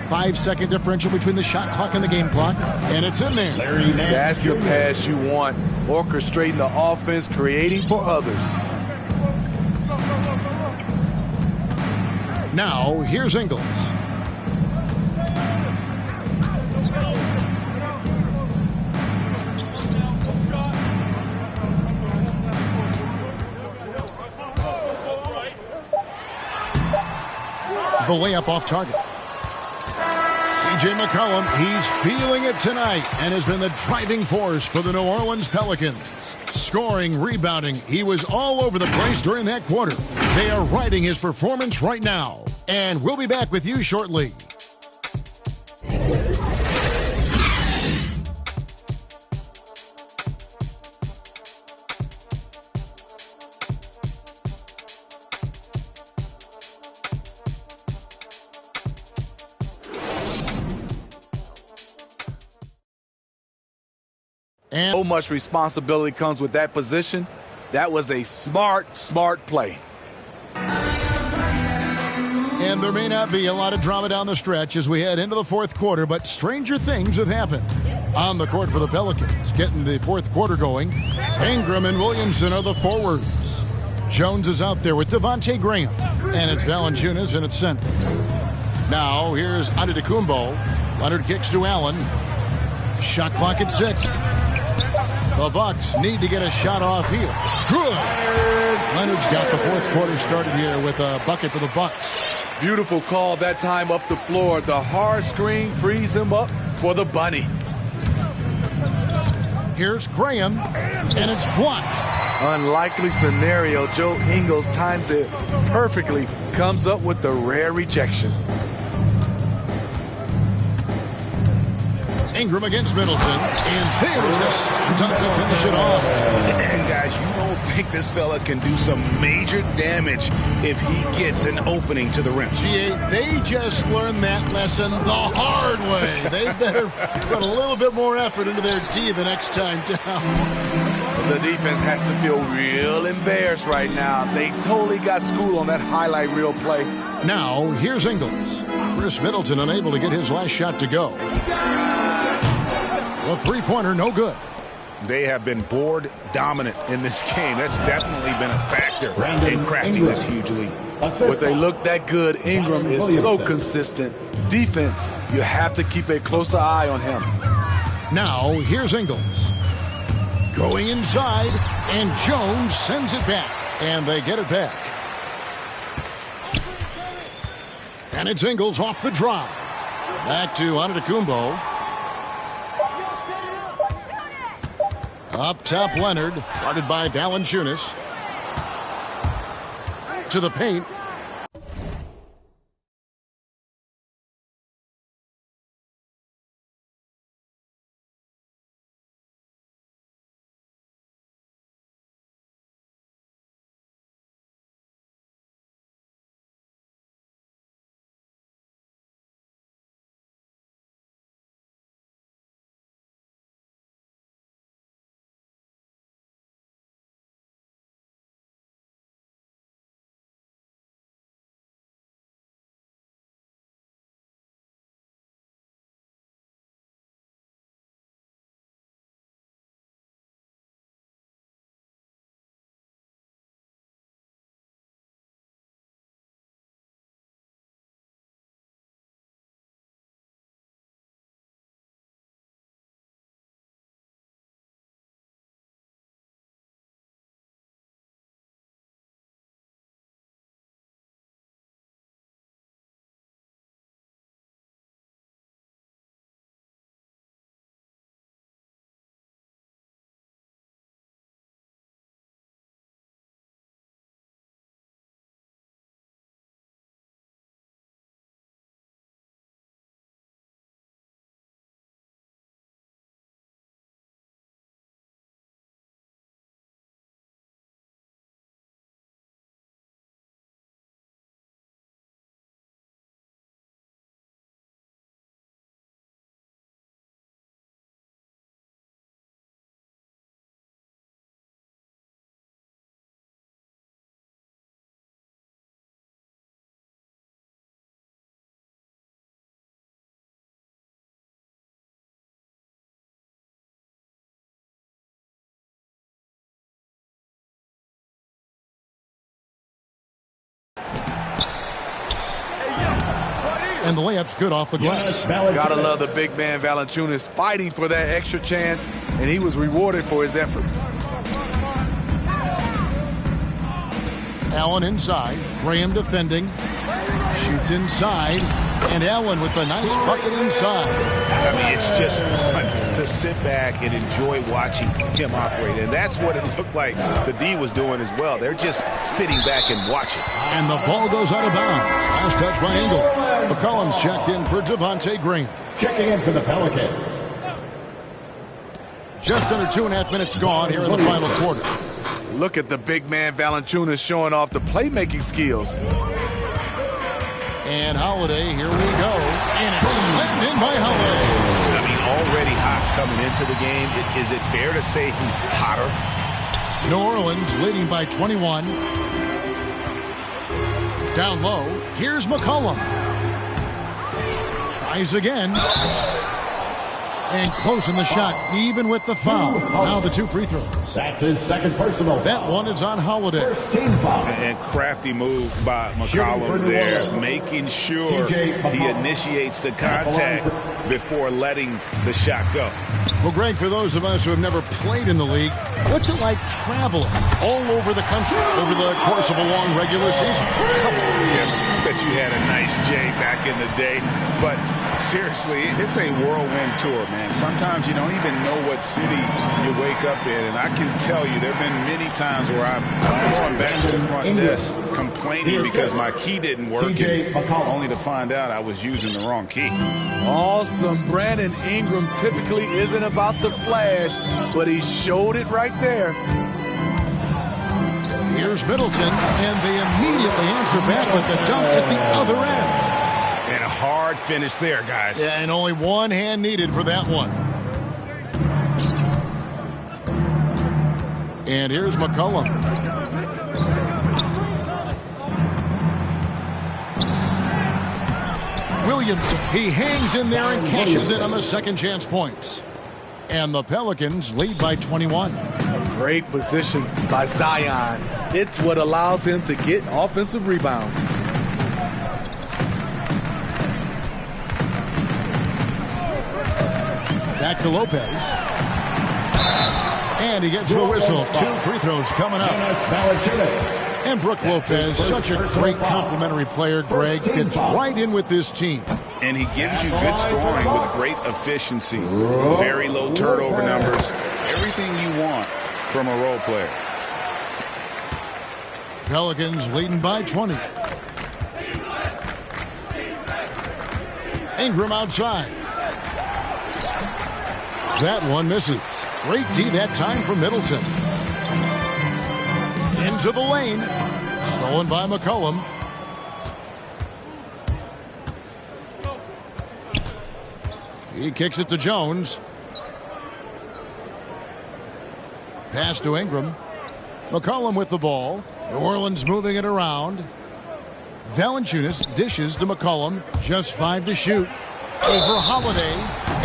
5-second differential between the shot clock and the game clock. And it's in there. That's the pass you want. Orchestrating the offense, creating for others. Now, here's Ingles. The layup off target. C.J. McCollum, he's feeling it tonight and has been the driving force for the New Orleans Pelicans. Scoring, rebounding, he was all over the place during that quarter. They are riding his performance right now. And we'll be back with you shortly. And so much responsibility comes with that position. That was a smart play. And there may not be a lot of drama down the stretch as we head into the fourth quarter, but stranger things have happened. On the court for the Pelicans, getting the fourth quarter going, Ingram and Williamson are the forwards. Jones is out there with Devontae Graham, and it's Valanciunas in its center. Now, here's Antetokounmpo. Leonard kicks to Allen. Shot clock at 6. The Bucks need to get a shot off here. Good. Leonard's got the fourth quarter started here with a bucket for the Bucks. Beautiful call that time up the floor. The hard screen frees him up for the bunny. Here's Graham, and it's blocked. Unlikely scenario. Joe Ingles times it perfectly. Comes up with the rare rejection. Ingram against Middleton, and there's the stunt to finish it off. And guys, you don't think this fella can do some major damage if he gets an opening to the rim. G8, they just learned that lesson the hard way. They better put a little bit more effort into their D the next time down. The defense has to feel real embarrassed right now. They totally got schooled on that highlight reel play. Now, here's Ingles. Chris Middleton unable to get his last shot to go. The three-pointer, no good. They have been board dominant in this game. That's definitely been a factor in crafting this huge lead. But they look that good. Ingram is so consistent. Defense, you have to keep a closer eye on him. Now, here's Ingles. Going inside, and Jones sends it back. And they get it back. And it's Ingles off the drive. Back to Antetokounmpo. Up top, Leonard, guarded by Valanciunas. To the paint. And the layup's good off the glass. Gotta love the big man Valanciunas fighting for that extra chance, and he was rewarded for his effort. Allen inside. Graham defending. Shoots inside. And Allen with the nice bucket inside. I mean, it's just fun to sit back and enjoy watching him operate. And that's what it looked like the D was doing as well. They're just sitting back and watching. And the ball goes out of bounds. Last touch by Ingles. McCollum's checked in for Devontae Graham. Checking in for the Pelicans. Just under 2.5 minutes gone here in the final quarter. Look at the big man Valanciunas showing off the playmaking skills. And Holiday, here we go. And it's slammed in by Holiday. I mean, already hot coming into the game. Is it fair to say he's hotter? New Orleans leading by 21. Down low, here's McCollum. Tries again. And closing the shot, even with the foul. Now the 2 free throws. That's his second personal foul. That one is on Holiday. First team foul. And crafty move by McCollum there, making sure he initiates the contact before letting the shot go. Well, Greg, for those of us who have never played in the league, what's it like traveling all over the country over the course of a long regular season? Come on, Kevin. I bet you had a nice J back in the day. But seriously, it's a whirlwind tour, man. Sometimes you don't even know what city you wake up in. And I can tell you there have been many times where I'm going back to the front desk complaining because my key didn't work, only to find out I was using the wrong key. Awesome. Brandon Ingram typically isn't about the flash, but he showed it right there. Here's Middleton, and they immediately answer back with the dunk at the other end. And a hard finish there, guys. Yeah, and only one hand needed for that one. And here's McCollum. Williamson, he hangs in there and cashes in on the second chance points. And the Pelicans lead by 21. Great position by Zion. It's what allows him to get offensive rebounds. Back to Lopez. And he gets the whistle. 2 free throws coming up. And Brook Lopez, such a great complimentary player, Greg, fits right in with this team. And he gives you good scoring with great efficiency. Very low turnover numbers. Everything you want from a role player. Pelicans leading by 20. Ingram outside. That one misses. Great D that time from Middleton. Into the lane. Stolen by McCollum. He kicks it to Jones. Pass to Ingram. McCollum with the ball. New Orleans moving it around. Valanciunas dishes to McCollum. Just 5 to shoot. Over Holiday.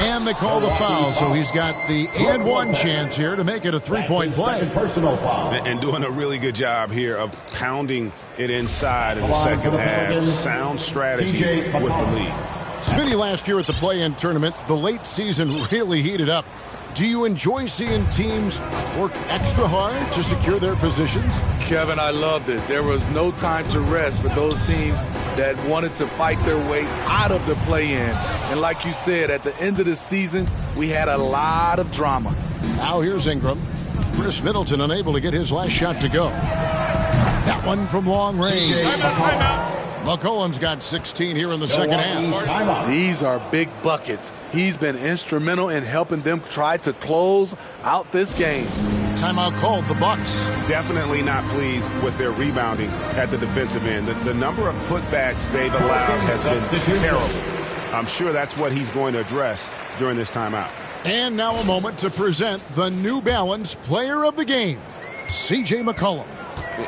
And they call the foul, so he's got the and one chance here to make it a 3-point play. Personal foul. And doing a really good job here of pounding it inside in the second half. Sound strategy with the lead. Smitty, last year at the play-in tournament, the late season really heated up. Do you enjoy seeing teams work extra hard to secure their positions? Kevin, I loved it. There was no time to rest for those teams that wanted to fight their way out of the play-in. And like you said, at the end of the season, we had a lot of drama. Now here's Ingram. Chris Middleton unable to get his last shot to go. That one from long range. McCollum's got 16 here in the second half. These are big buckets. He's been instrumental in helping them try to close out this game. Timeout called, the Bucks. Definitely not pleased with their rebounding at the defensive end. The number of putbacks they've allowed has been terrible. I'm sure that's what he's going to address during this timeout. And now a moment to present the New Balance Player of the Game, C.J. McCollum.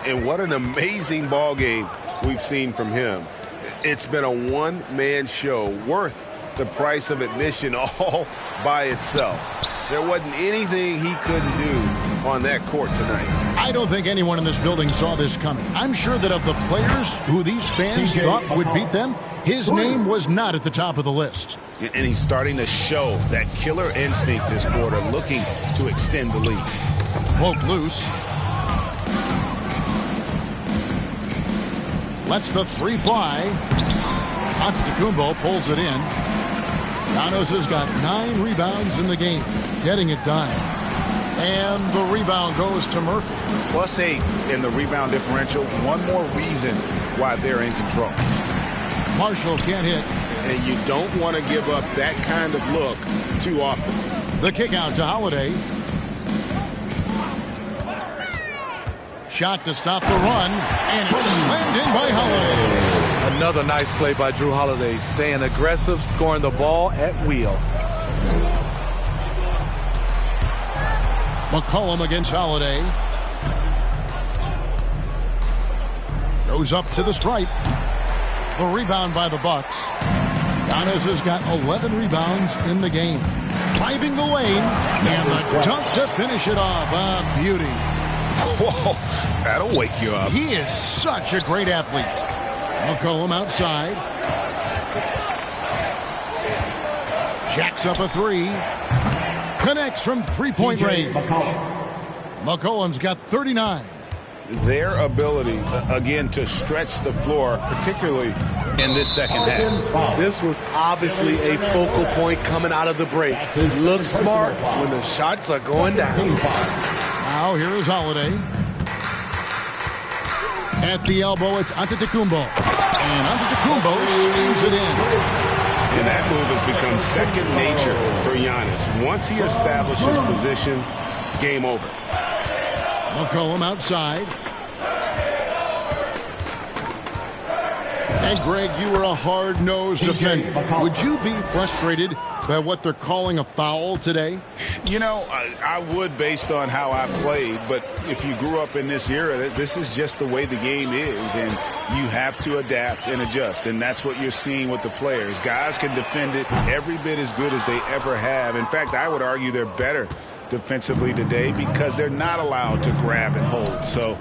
And what an amazing ball game we've seen from him. It's been a one-man show worth the price of admission all by itself. There wasn't anything he couldn't do on that court tonight. I don't think anyone in this building saw this coming. I'm sure that of the players who these fans thought would beat them, his name was not at the top of the list. And he's starting to show that killer instinct this quarter, looking to extend the lead. Poke loose. Lets the 3 fly. Antetokounmpo pulls it in. Giannis has got 9 rebounds in the game, getting it done. And the rebound goes to Murphy. +8 in the rebound differential. One more reason why they're in control. Marshall can't hit. And you don't want to give up that kind of look too often. The kick out to Holiday. Shot to stop the run, and it's slammed in by Holiday. Another nice play by Drew Holiday, staying aggressive, scoring the ball at will. McCollum against Holiday. Goes up to the stripe. The rebound by the Bucks. Giannis has got 11 rebounds in the game. driving the lane, and the dunk to finish it off. A beauty. Whoa, that'll wake you up. He is such a great athlete. McCollum outside. Jacks up a three. Connects from three-point range. McCollum's got 39. Their ability, again, to stretch the floor, particularly in this second half. This was obviously a focal point coming out of the break. Look smart when the shots are going down. Now here is Holiday. At the elbow, it's Antetokounmpo. And Antetokounmpo schemes it in. And that move has become second nature for Giannis. Once he establishes position, game over. McCollum outside. And Greg, you were a hard-nosed defender. Would you be frustrated by what they're calling a foul today? You know, I would based on how I played, but if you grew up in this era, this is just the way the game is, and you have to adapt and adjust, and that's what you're seeing with the players. Guys can defend it every bit as good as they ever have. In fact, I would argue they're better defensively today because they're not allowed to grab and hold. So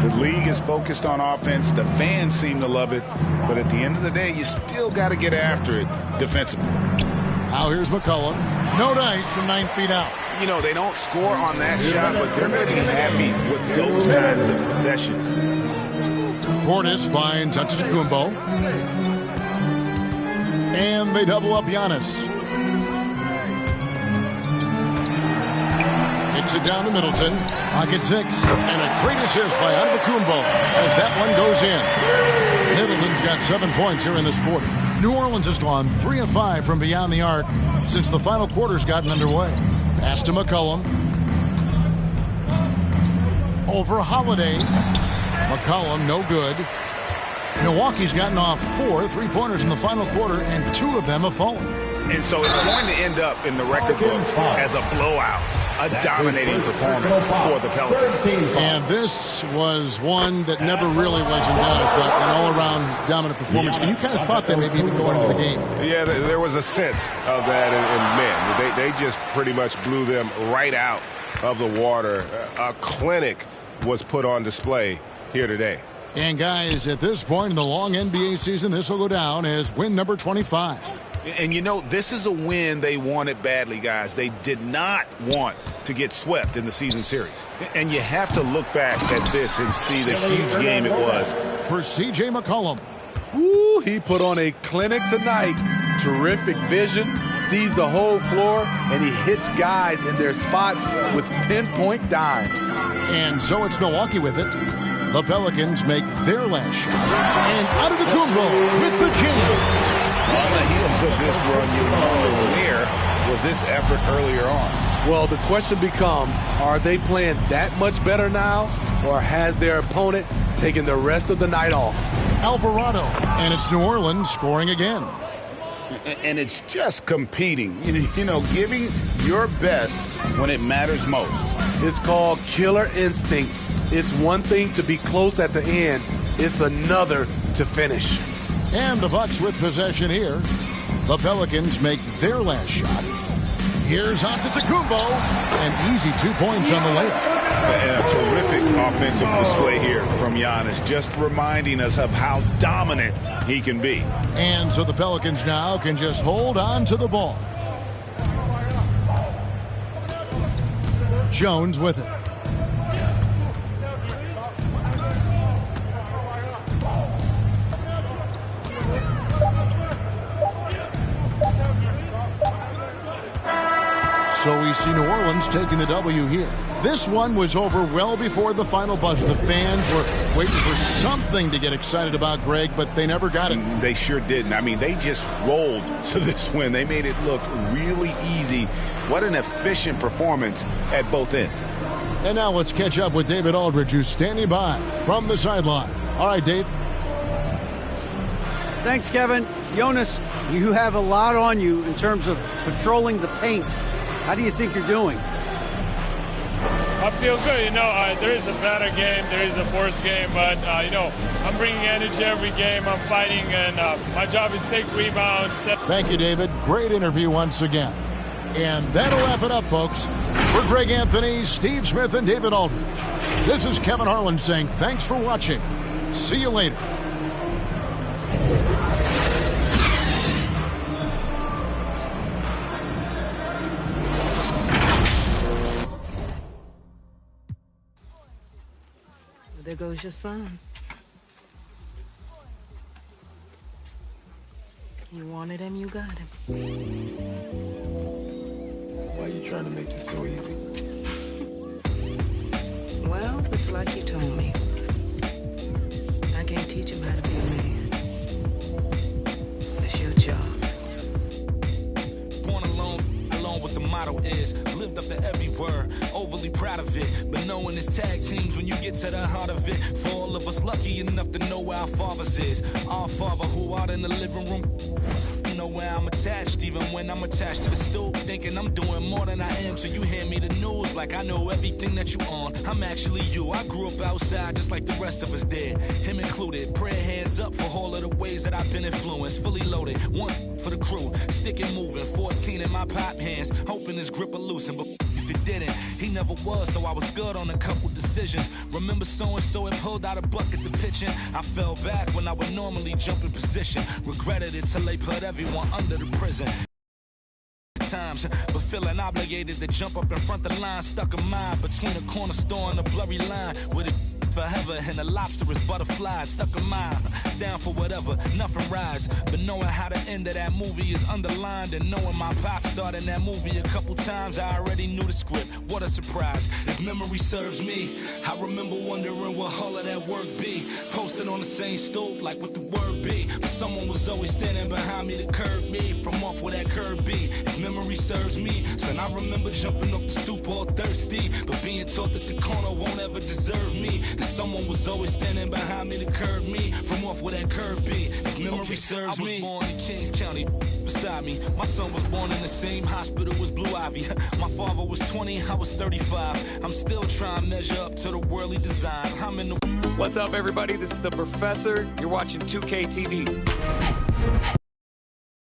the league is focused on offense. The fans seem to love it, but at the end of the day, you still got to get after it defensively. Now here's McCollum. No dice from 9 feet out. You know, they don't score on that shot, but they're going to be happy with those kinds of possessions. Portis finds Antetokounmpo. And they double up Giannis. Kicks it down to Middleton. Pocket 6. And a great assist by Antetokounmpo as that one goes in. Middleton's got 7 points here in this quarter. New Orleans has gone 3 of 5 from beyond the arc since the final quarter's gotten underway. Pass to McCollum. Over Holiday. McCollum, no good. Milwaukee's gotten off 4 3-pointers in the final quarter, and 2 of them have fallen. And so it's going to end up in the record books as a blowout, a dominating performance for the Pelicans. And this was one that never really was in doubt, but an all-around dominant performance. And you kind of thought that maybe even going into the game. Yeah, there was a sense of that, and man, they just pretty much blew them right out of the water. A clinic was put on display here today. And guys, at this point in the long NBA season, this will go down as win number 25. And you know, this is a win they wanted badly, guys. They did not want to get swept in the season series. And you have to look back at this and see the huge game it was. For C.J. McCollum. Woo, he put on a clinic tonight. Terrific vision, sees the whole floor, and he hits guys in their spots with pinpoint dimes. And so it's Milwaukee with it. The Pelicans make their last shot. And Antetokounmpo with the jam. On the heels of this run, you wonder where was this effort earlier on? Well, the question becomes, are they playing that much better now, or has their opponent taken the rest of the night off? Alvarado, and it's New Orleans scoring again. And it's just competing, you know, giving your best when it matters most. It's called killer instinct. It's one thing to be close at the end. It's another to finish. And the Bucks with possession here. The Pelicans make their last shot. Here's Antetokounmpo. An easy 2 points on the layup. And a terrific offensive display here from Giannis, just reminding us of how dominant he can be. And so the Pelicans now can just hold on to the ball. Jones with it. So we see New Orleans taking the W here. This one was over well before the final buzzer. The fans were waiting for something to get excited about, Greg, but they never got it. They sure didn't. I mean, they just rolled to this win. They made it look really easy. What an efficient performance at both ends. And now let's catch up with David Aldridge, who's standing by from the sideline. All right, Dave. Thanks, Kevin. Jonas, you have a lot on you in terms of patrolling the paint. How do you think you're doing? I feel good. You know, there is a better game. There is a worse game. But, you know, I'm bringing energy every game. I'm fighting, and my job is to take rebounds. Thank you, David. Great interview once again. And that'll wrap it up, folks. For Greg Anthony, Steve Smith, and David Aldridge, this is Kevin Harlan saying thanks for watching. See you later. There goes your son. You wanted him, you got him. Why are you trying to make it so easy? Well, it's like you told me. I can't teach him how to be a man. It's your job. Born alone what the motto is. Lived up to every word, overly proud of it. But knowing it's tag teams when you get to the heart of it. For all of us lucky enough to know where our fathers is. Our father who out in the living room. Know where I'm attached, even when I'm attached to the stool. Thinking I'm doing more than I am, so you hand me the news like I know everything that you on. I'm actually you. I grew up outside just like the rest of us did, him included. Prayer hands up for all of the ways that I've been influenced. Fully loaded, one for the crew, sticking moving. 14 in my pop hands, hoping his grip will loosen, but if it didn't, he never was, so I was good on a couple decisions. Remember so-and-so had pulled out a bucket to pitching. I fell back when I would normally jump in position. Regretted it till they put everyone under the prison. Times, but feeling obligated to jump up in front the line. Stuck in mind between a corner store and a blurry line. With it forever and a lobster is butterfly. Stuck in mind, down for whatever, nothing rides. But knowing how the end of that movie is underlined, and knowing my pop starred in that movie a couple times, I already knew the script. What a surprise. If memory serves me, I remember wondering what all of that work be. Posted on the same stool, like what the word be. But someone was always standing behind me to curb me from off where that curb be. If memory serves me, son, I remember jumping off the stoop all thirsty, but being taught that the corner won't ever deserve me. And someone was always standing behind me to curb me from off where that curb be. If memory serves me, I was born in Kings County, beside me. My son was born in the same hospital as Blue Ivy. My father was 20, I was 35. I'm still trying to measure up to the worldly design. I'm in the... What's up, everybody? This is the Professor. You're watching 2K TV.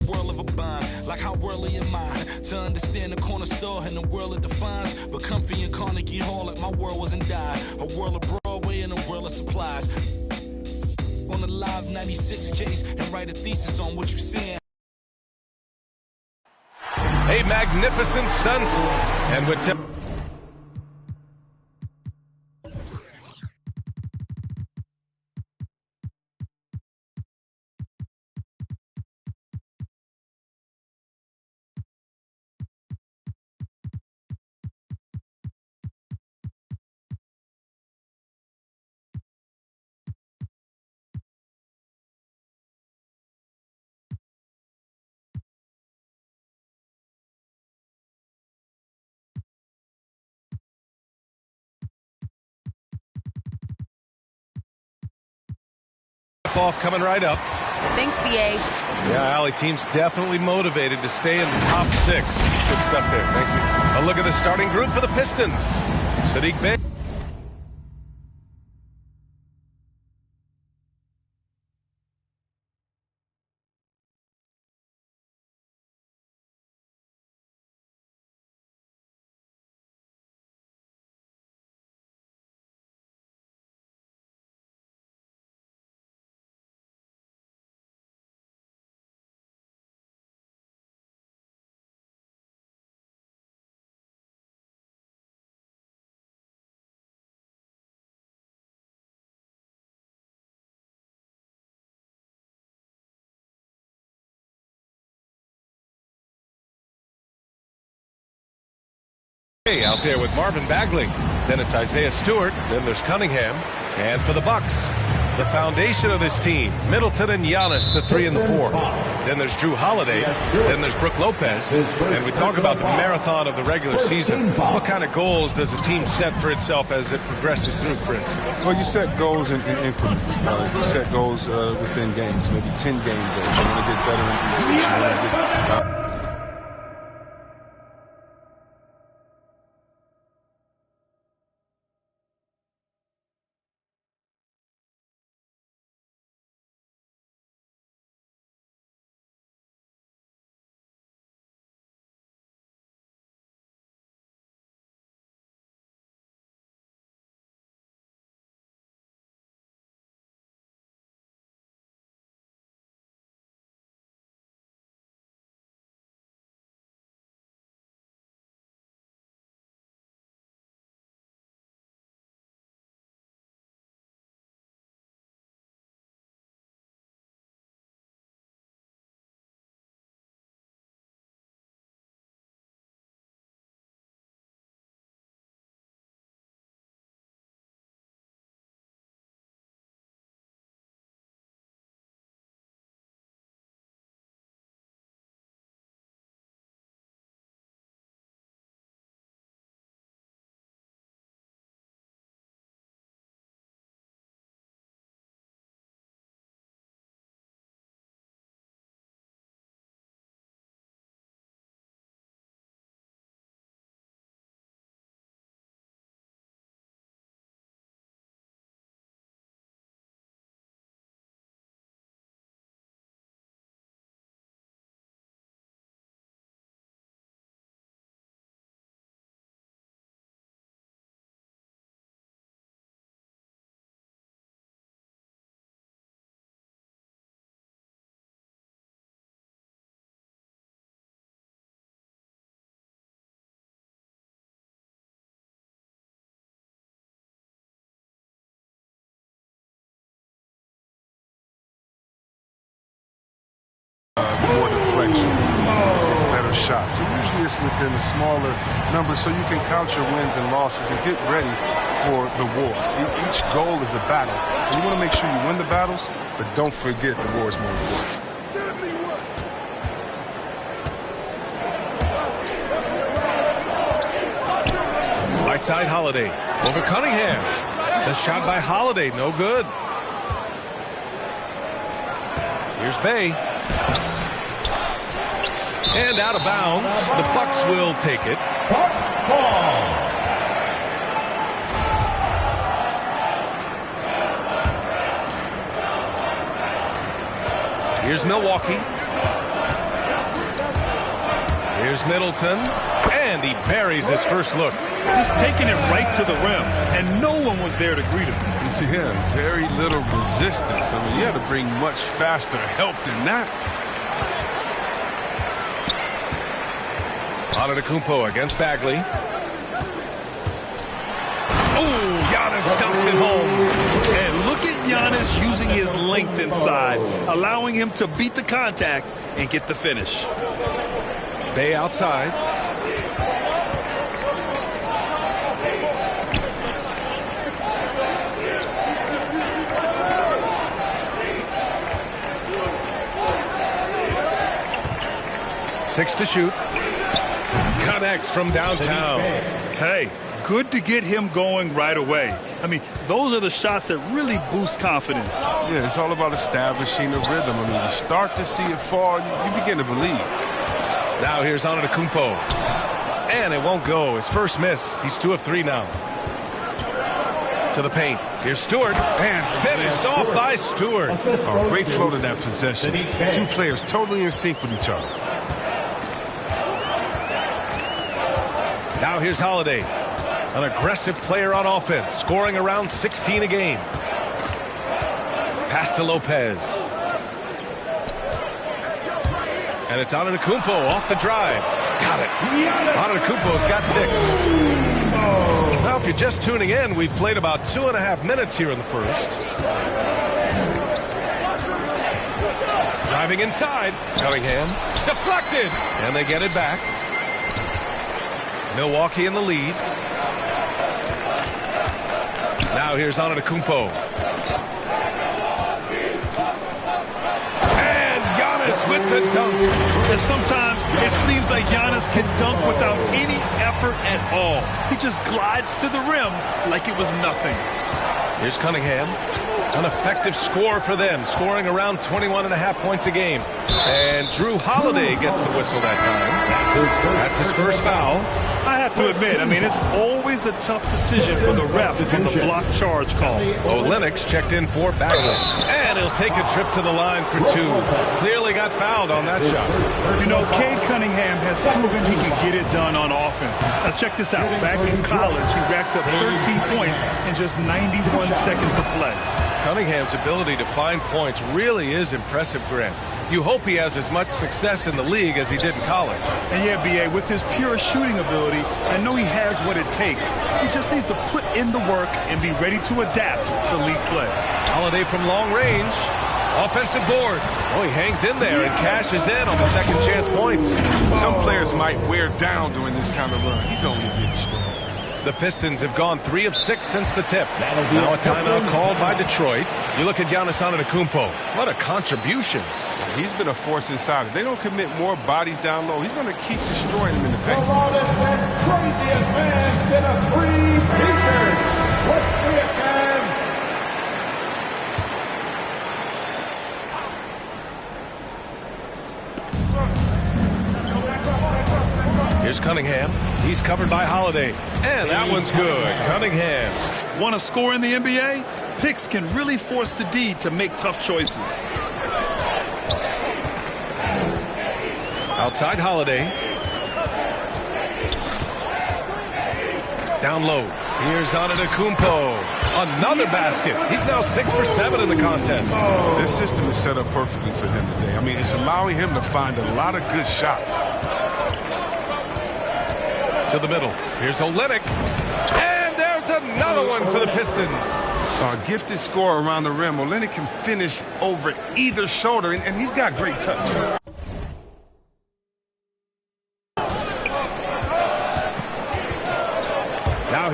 World of a bind, like how worldly am I to understand the corner store and the world it defines. But comfy in Carnegie Hall, like my world wasn't die. A world of Broadway and a world of supplies. On the live 96 case and write a thesis on what you're seeing. A magnificent sunset, and with tip. Off coming right up. Thanks, BA. Yeah, Allie, team's definitely motivated to stay in the top 6. Good stuff there. Thank you. A look at the starting group for the Pistons. Sadiq Bey. Out there with Marvin Bagley. Then it's Isaiah Stewart. Then there's Cunningham. And for the Bucks, the foundation of this team, Middleton and Giannis, the 3 and the 4. Then there's Drew Holiday. Then there's Brook Lopez. And we talk about the marathon of the regular season. What kind of goals does a team set for itself as it progresses through, Chris? Well, you set goals in increments. You set goals within games, maybe 10-game goals. You want to get better in defense. You want to get deflections, better shots. So usually it's within a smaller number so you can count your wins and losses and get ready for the war. Each goal is a battle. And you want to make sure you win the battles, but don't forget the war is more important. Right side, Holiday. Over Cunningham. The shot by Holiday, no good. Here's Bay. And out of bounds. The Bucks will take it. Bucks ball. Here's Milwaukee. Here's Middleton. And he buries his first look. Just taking it right to the rim, and no one was there to greet him. Yeah, very little resistance. I mean, you had to bring much faster help than that. Antetokounmpo against Bagley. Oh, Giannis dumps it home. And look at Giannis using his length inside, allowing him to beat the contact and get the finish. Bay outside. Six to shoot. Connects from downtown. Hey, good to get him going right away. I mean, those are the shots that really boost confidence. Yeah, it's all about establishing a rhythm. I mean, you start to see it fall, you begin to believe. Now here's Antetokounmpo. And it won't go. His first miss. He's 2 of 3 now. To the paint. Here's Stewart. And finished off by Stewart. Oh, great flow to that possession. Two players totally in sync with each other. Now here's Holiday, an aggressive player on offense, scoring around 16 a game. Pass to Lopez. And it's Antetokounmpo off the drive. Got it. Antetokounmpo's got 6. Well, if you're just tuning in, we've played about 2.5 minutes here in the first. Driving inside. Cunningham. Deflected. And they get it back. Milwaukee in the lead. Now here's Antetokounmpo. And Giannis with the dunk. And sometimes it seems like Giannis can dunk without any effort at all. He just glides to the rim like it was nothing. Here's Cunningham. An effective score for them, scoring around 21.5 points a game. And Drew Holiday gets the whistle that time. That's his first foul. I have to admit, I mean, it's always a tough decision for the ref on the block charge call. Lennox checked in for Bagley. And he'll take a trip to the line for 2. Clearly got fouled on that shot. You know, Cade Cunningham has proven he can get it done on offense. Now, check this out. Back in college, he racked up 13 points in just 91 seconds of play. Cunningham's ability to find points really is impressive, Grant. You hope he has as much success in the league as he did in college. And yeah, B.A., with his pure shooting ability, I know he has what it takes. He just needs to put in the work and be ready to adapt to league play. Holiday from long range. Offensive board. Oh, he hangs in there and cashes in on the second chance points. Some players might wear down during this kind of run. He's only getting strong. The Pistons have gone 3 of 6 since the tip. Now a timeout called by Detroit. You look at Giannis Antetokounmpo. What a contribution. He's been a force inside. If they don't commit more bodies down low, he's going to keep destroying them in the paint. The loudest and craziest fans get a free t-shirt. Let's see it, fans. Here's Cunningham. He's covered by Holiday. And that one's good. Cunningham. Want to score in the NBA? Picks can really force the D to make tough choices. Outside Holiday. Down low. Here's Antetokounmpo. Another basket. He's now 6 for 7 in the contest. This system is set up perfectly for him today. I mean, it's allowing him to find a lot of good shots. To the middle. Here's Olynyk. And there's another one for the Pistons. Gifted scorer around the rim. Olynyk can finish over either shoulder, and he's got great touch.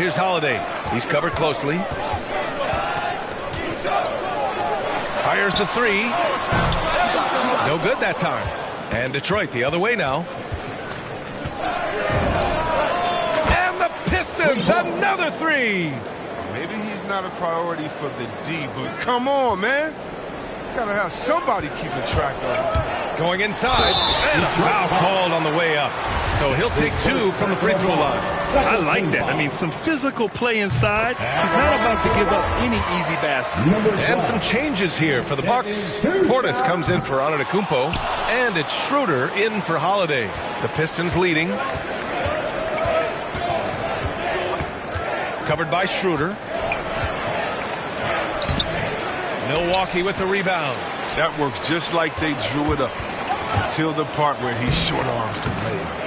Here's Holiday. He's covered closely. Fires the three. No good that time. And Detroit the other way now. And the Pistons, another three. Maybe he's not a priority for the D, but come on, man. Gotta have somebody keeping track of him. Going inside, and a foul called on the way up. So he'll take 2 from the free throw line. I like that. I mean, some physical play inside. He's not about to give up any easy baskets. And some changes here for the Bucks. Portis comes in for Antetokounmpo, and it's Schroeder in for Holiday. The Pistons leading. Covered by Schroeder. Milwaukee with the rebound. That works just like they drew it up until the part where he short arms the layup.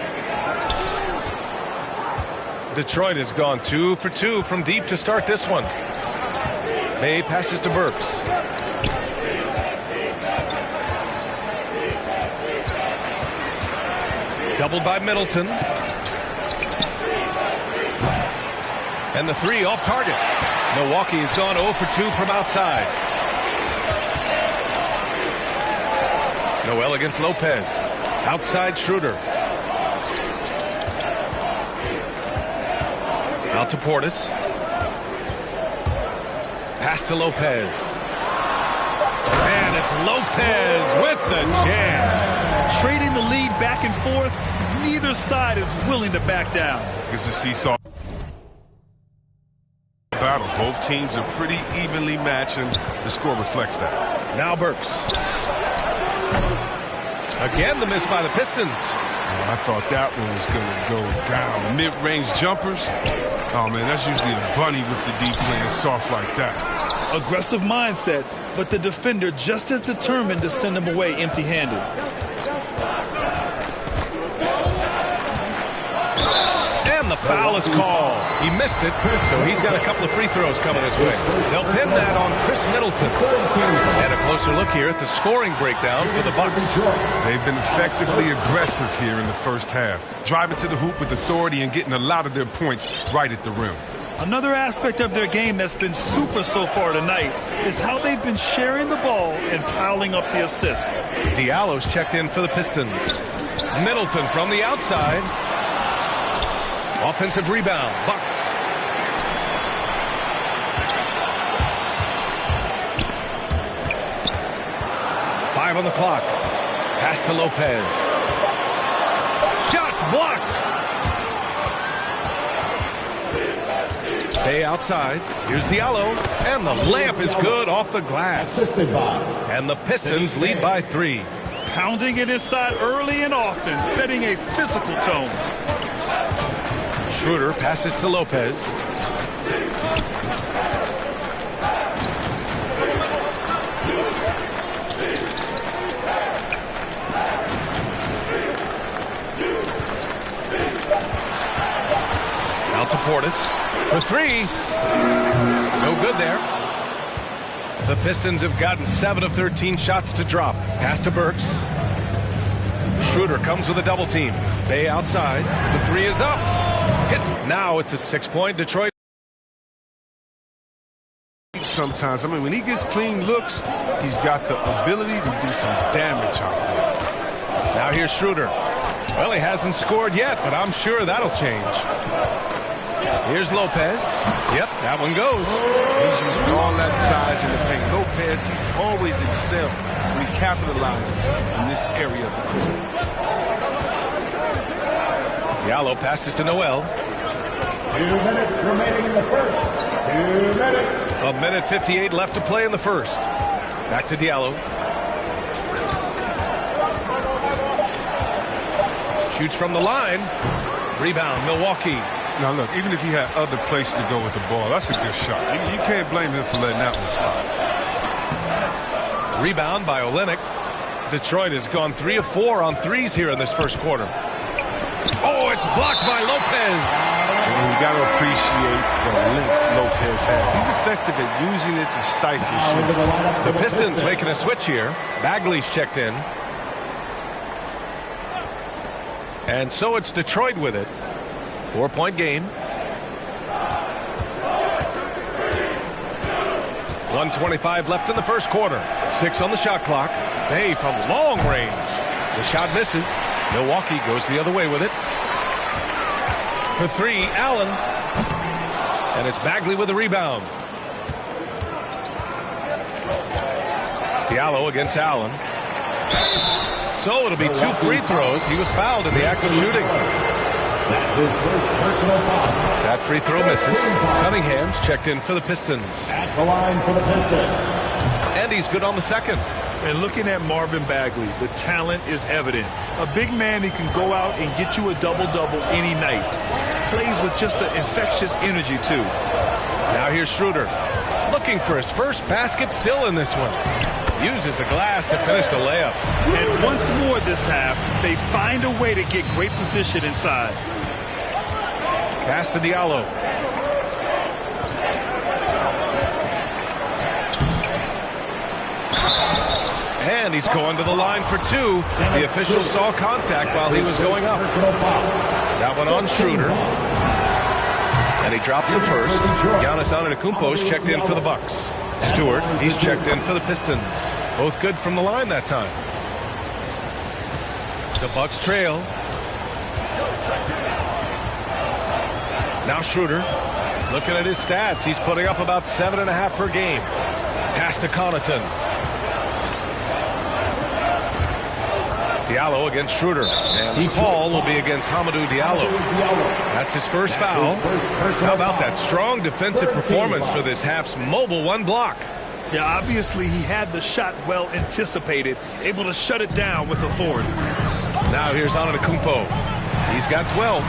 Detroit has gone 2 for 2 from deep to start this one. May passes to Burks. Doubled by Middleton. And the three off target. Milwaukee has gone 0 for 2 from outside. Noel against Lopez. Outside Schroeder. Out to Portis. Pass to Lopez. And it's Lopez with the jam. Trading the lead back and forth. Neither side is willing to back down. It's a seesaw battle. Both teams are pretty evenly matched, and the score reflects that. Now Burks. Again, the miss by the Pistons. I thought that one was going to go down. The mid-range jumpers. Oh, man, that's usually a bunny with the D playing soft like that. Aggressive mindset, but the defender just as determined to send him away empty-handed. And the foul is called. He missed it, so he's got a couple of free throws coming his way. They'll pin that on Chris Middleton. And a closer look here at the scoring breakdown for the Bucks. They've been effectively aggressive here in the first half, driving to the hoop with authority and getting a lot of their points right at the rim. Another aspect of their game that's been super so far tonight is how they've been sharing the ball and piling up the assist. Diallo's checked in for the Pistons. Middleton from the outside. Offensive rebound, Bucks. Five on the clock. Pass to Lopez. Shots blocked. Bay outside. Here's Diallo. And the layup is good off the glass. And the Pistons lead by 3. Pounding it inside early and often, setting a physical tone. Schroeder passes to Lopez. Out to Portis for 3. No good there. The Pistons have gotten 7 of 13 shots to drop. Pass to Burks. Schroeder comes with a double team. Bay outside. The 3 is up. Hits. Now it's a 6-point Detroit. Sometimes, I mean, when he gets clean looks, he's got the ability to do some damage out there. Now here's Schroeder. Well, he hasn't scored yet, but I'm sure that'll change. Here's Lopez. Yep, that one goes. He's using all that size in the paint. Lopez, he's always excelled when he capitalizes in this area of the court. Diallo passes to Noel. 2 minutes remaining in the first. 2 minutes. A minute 58 left to play in the first. Back to Diallo. Shoots from the line. Rebound, Milwaukee. Now, look, even if he had other places to go with the ball, that's a good shot. You can't blame him for letting that one fly. Rebound by Olynyk. Detroit has gone 3 of 4 on threes here in this first quarter. Oh, it's blocked by Lopez. And you got to appreciate the length Lopez has. He's effective at using it to stifle shit. The Pistons making a switch here. Bagley's checked in. And so it's Detroit with it. 4-point game. 1:25 left in the first quarter. 6 on the shot clock. Bay from long range. The shot misses. Milwaukee goes the other way with it. For 3, Allen. And it's Bagley with the rebound. Diallo against Allen. So it'll be 2 free throws. He was fouled in the act of shooting. That's his first personal foul. That free throw misses. Cunningham's checked in for the Pistons. At the line for the Pistons. And he's good on the second. And looking at Marvin Bagley, the talent is evident. A big man, he can go out and get you a double-double any night. Plays with just an infectious energy, too. Now here's Schroeder. Looking for his first basket, still in this one. Uses the glass to finish the layup. And once more this half, they find a way to get great position inside. Pass to Diallo. And he's going to the line for 2. The official saw contact while he was going up. That one on Schroeder. And he drops it first. Giannis Antetokounmpo's checked in for the Bucks. Stewart, he's checked in for the Pistons. Both good from the line that time. The Bucks trail. Now Schroeder. Looking at his stats, he's putting up about 7.5 per game. Pass to Connaughton. Diallo against Schroeder. And the call will be against Hamidou Diallo. That's his first foul. How about that strong defensive performance for this half's mobile 1 block? Yeah, obviously he had the shot well anticipated, able to shut it down with authority. Now here's Antetokounmpo. He's got 12.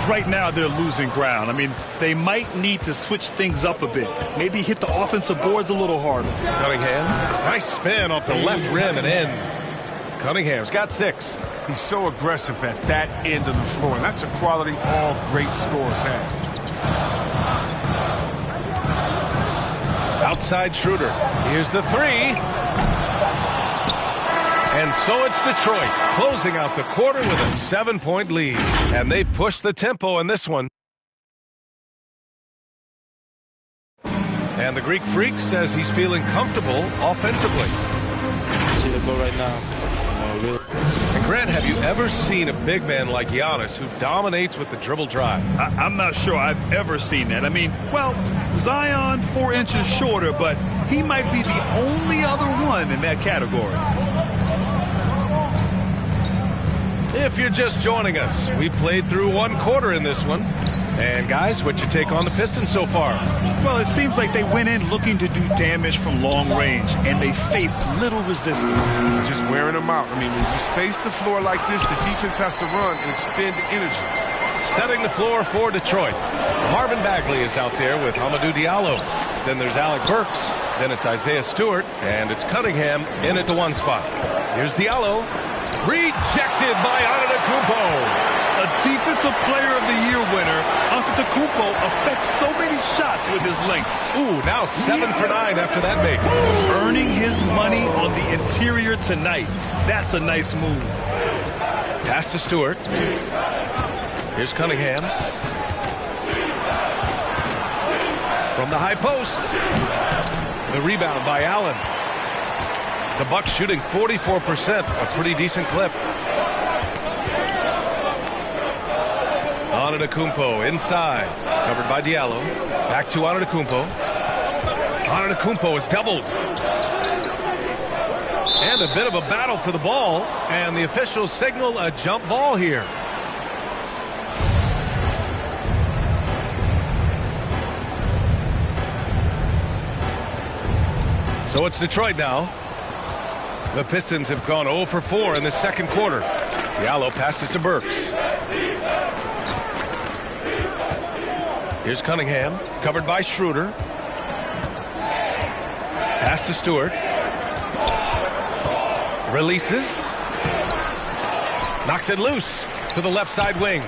Right now they're losing ground. I mean, they might need to switch things up a bit. Maybe hit the offensive boards a little harder. Cunningham. Nice spin off the left rim and in. Cunningham's got 6. He's so aggressive at that end of the floor. And that's a quality all great scorers have. Outside Schroeder. Here's the 3. And so it's Detroit closing out the quarter with a 7-point lead. And they push the tempo in this one. And the Greek Freak says he's feeling comfortable offensively. See the goal right now. And Grant, have you ever seen a big man like Giannis who dominates with the dribble drive? I'm not sure I've ever seen that. I mean, well, Zion 4 inches shorter, but he might be the only other one in that category. If you're just joining us, we played through 1 quarter in this one. And guys, what's your take on the Pistons so far? Well, it seems like they went in looking to do damage from long range, and they faced little resistance. Just wearing them out. I mean, when you space the floor like this, the defense has to run and expend energy. Setting the floor for Detroit. Marvin Bagley is out there with Hamidou Diallo. Then there's Alec Burks. Then it's Isaiah Stewart. And it's Cunningham in at the 1 spot. Here's Diallo. Rejected by Antetokounmpo. A Defensive Player of the Year winner, Antetokounmpo affects so many shots with his length. Ooh, now 7 for 9 after that make. Earning his money on the interior tonight. That's a nice move. Pass to Stewart. Here's Cunningham. From the high post. The rebound by Allen. The Bucks shooting 44%, a pretty decent clip. Antetokounmpo inside, covered by Diallo. Back to Antetokounmpo. Antetokounmpo is doubled. And a bit of a battle for the ball, and the officials signal a jump ball here. So it's Detroit now. The Pistons have gone 0 for 4 in the second quarter. Diallo passes to Burks. Here's Cunningham, covered by Schroeder. Pass to Stewart. Releases. Knocks it loose to the left side wing.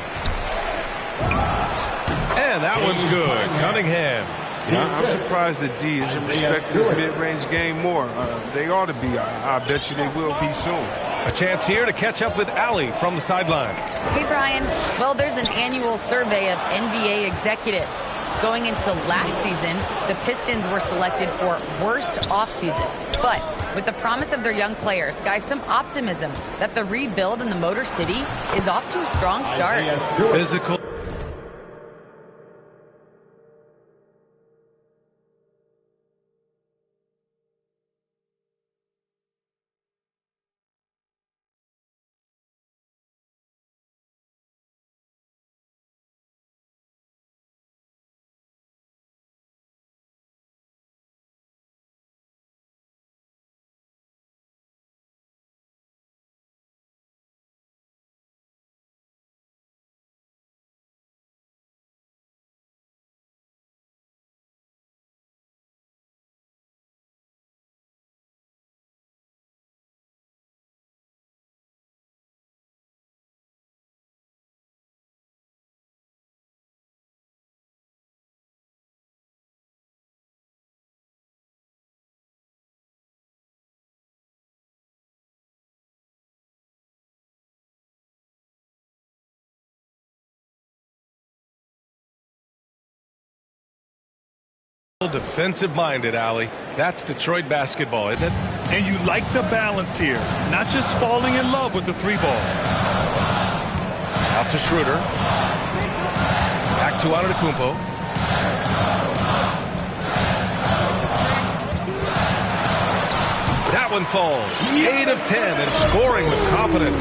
And that one's good. Cunningham. I'm surprised that D isn't respecting this mid-range game more. They ought to be. I bet you they will be soon. A chance here to catch up with Allie from the sideline. Hey, Brian. Well, there's an annual survey of NBA executives. Going into last season, the Pistons were selected for worst offseason. But with the promise of their young players, guys, some optimism that the rebuild in the Motor City is off to a strong start. Physical. Defensive-minded, Allie. That's Detroit basketball, isn't it? And you like the balance here, not just falling in love with the three ball. Out to Schroeder. Back to Antetokounmpo. That one falls. 8 of 10 and scoring with confidence.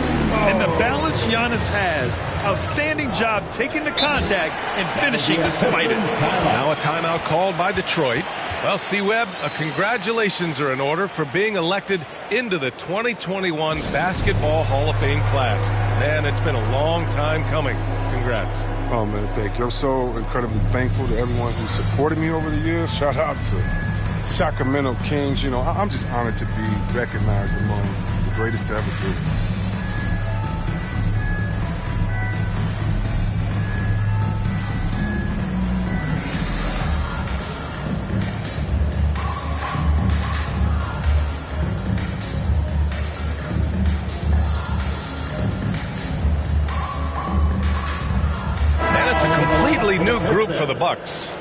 And the balance Giannis has. Outstanding job taking the contact and finishing despite it. Now a timeout called by Detroit. Well, C-Webb, congratulations are in order for being elected into the 2021 Basketball Hall of Fame class. Man, it's been a long time coming. Congrats. Oh, man, thank you. I'm so incredibly thankful to everyone who supported me over the years. Shout out to Sacramento Kings. You know, I'm just honored to be recognized among the greatest to ever do. And it's a completely new group for the Bucks.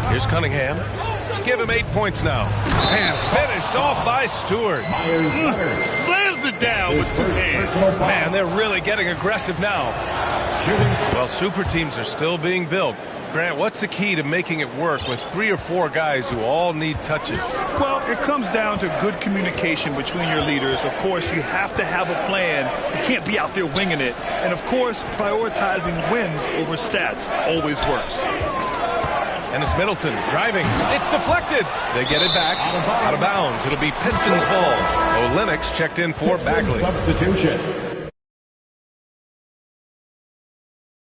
Here's Cunningham. Give him 8 points now. And finished off by Stewart. Slams it down with 2 hands. Man, they're really getting aggressive now. Well, super teams are still being built. Grant, what's the key to making it work with 3 or 4 guys who all need touches? Well, it comes down to good communication between your leaders. Of course, you have to have a plan. You can't be out there winging it. And, of course, prioritizing wins over stats always works. And it's Middleton driving. It's deflected. They get it back. Out of bounds. It'll be Pistons ball. Olynyk checked in for Bagley. Substitution.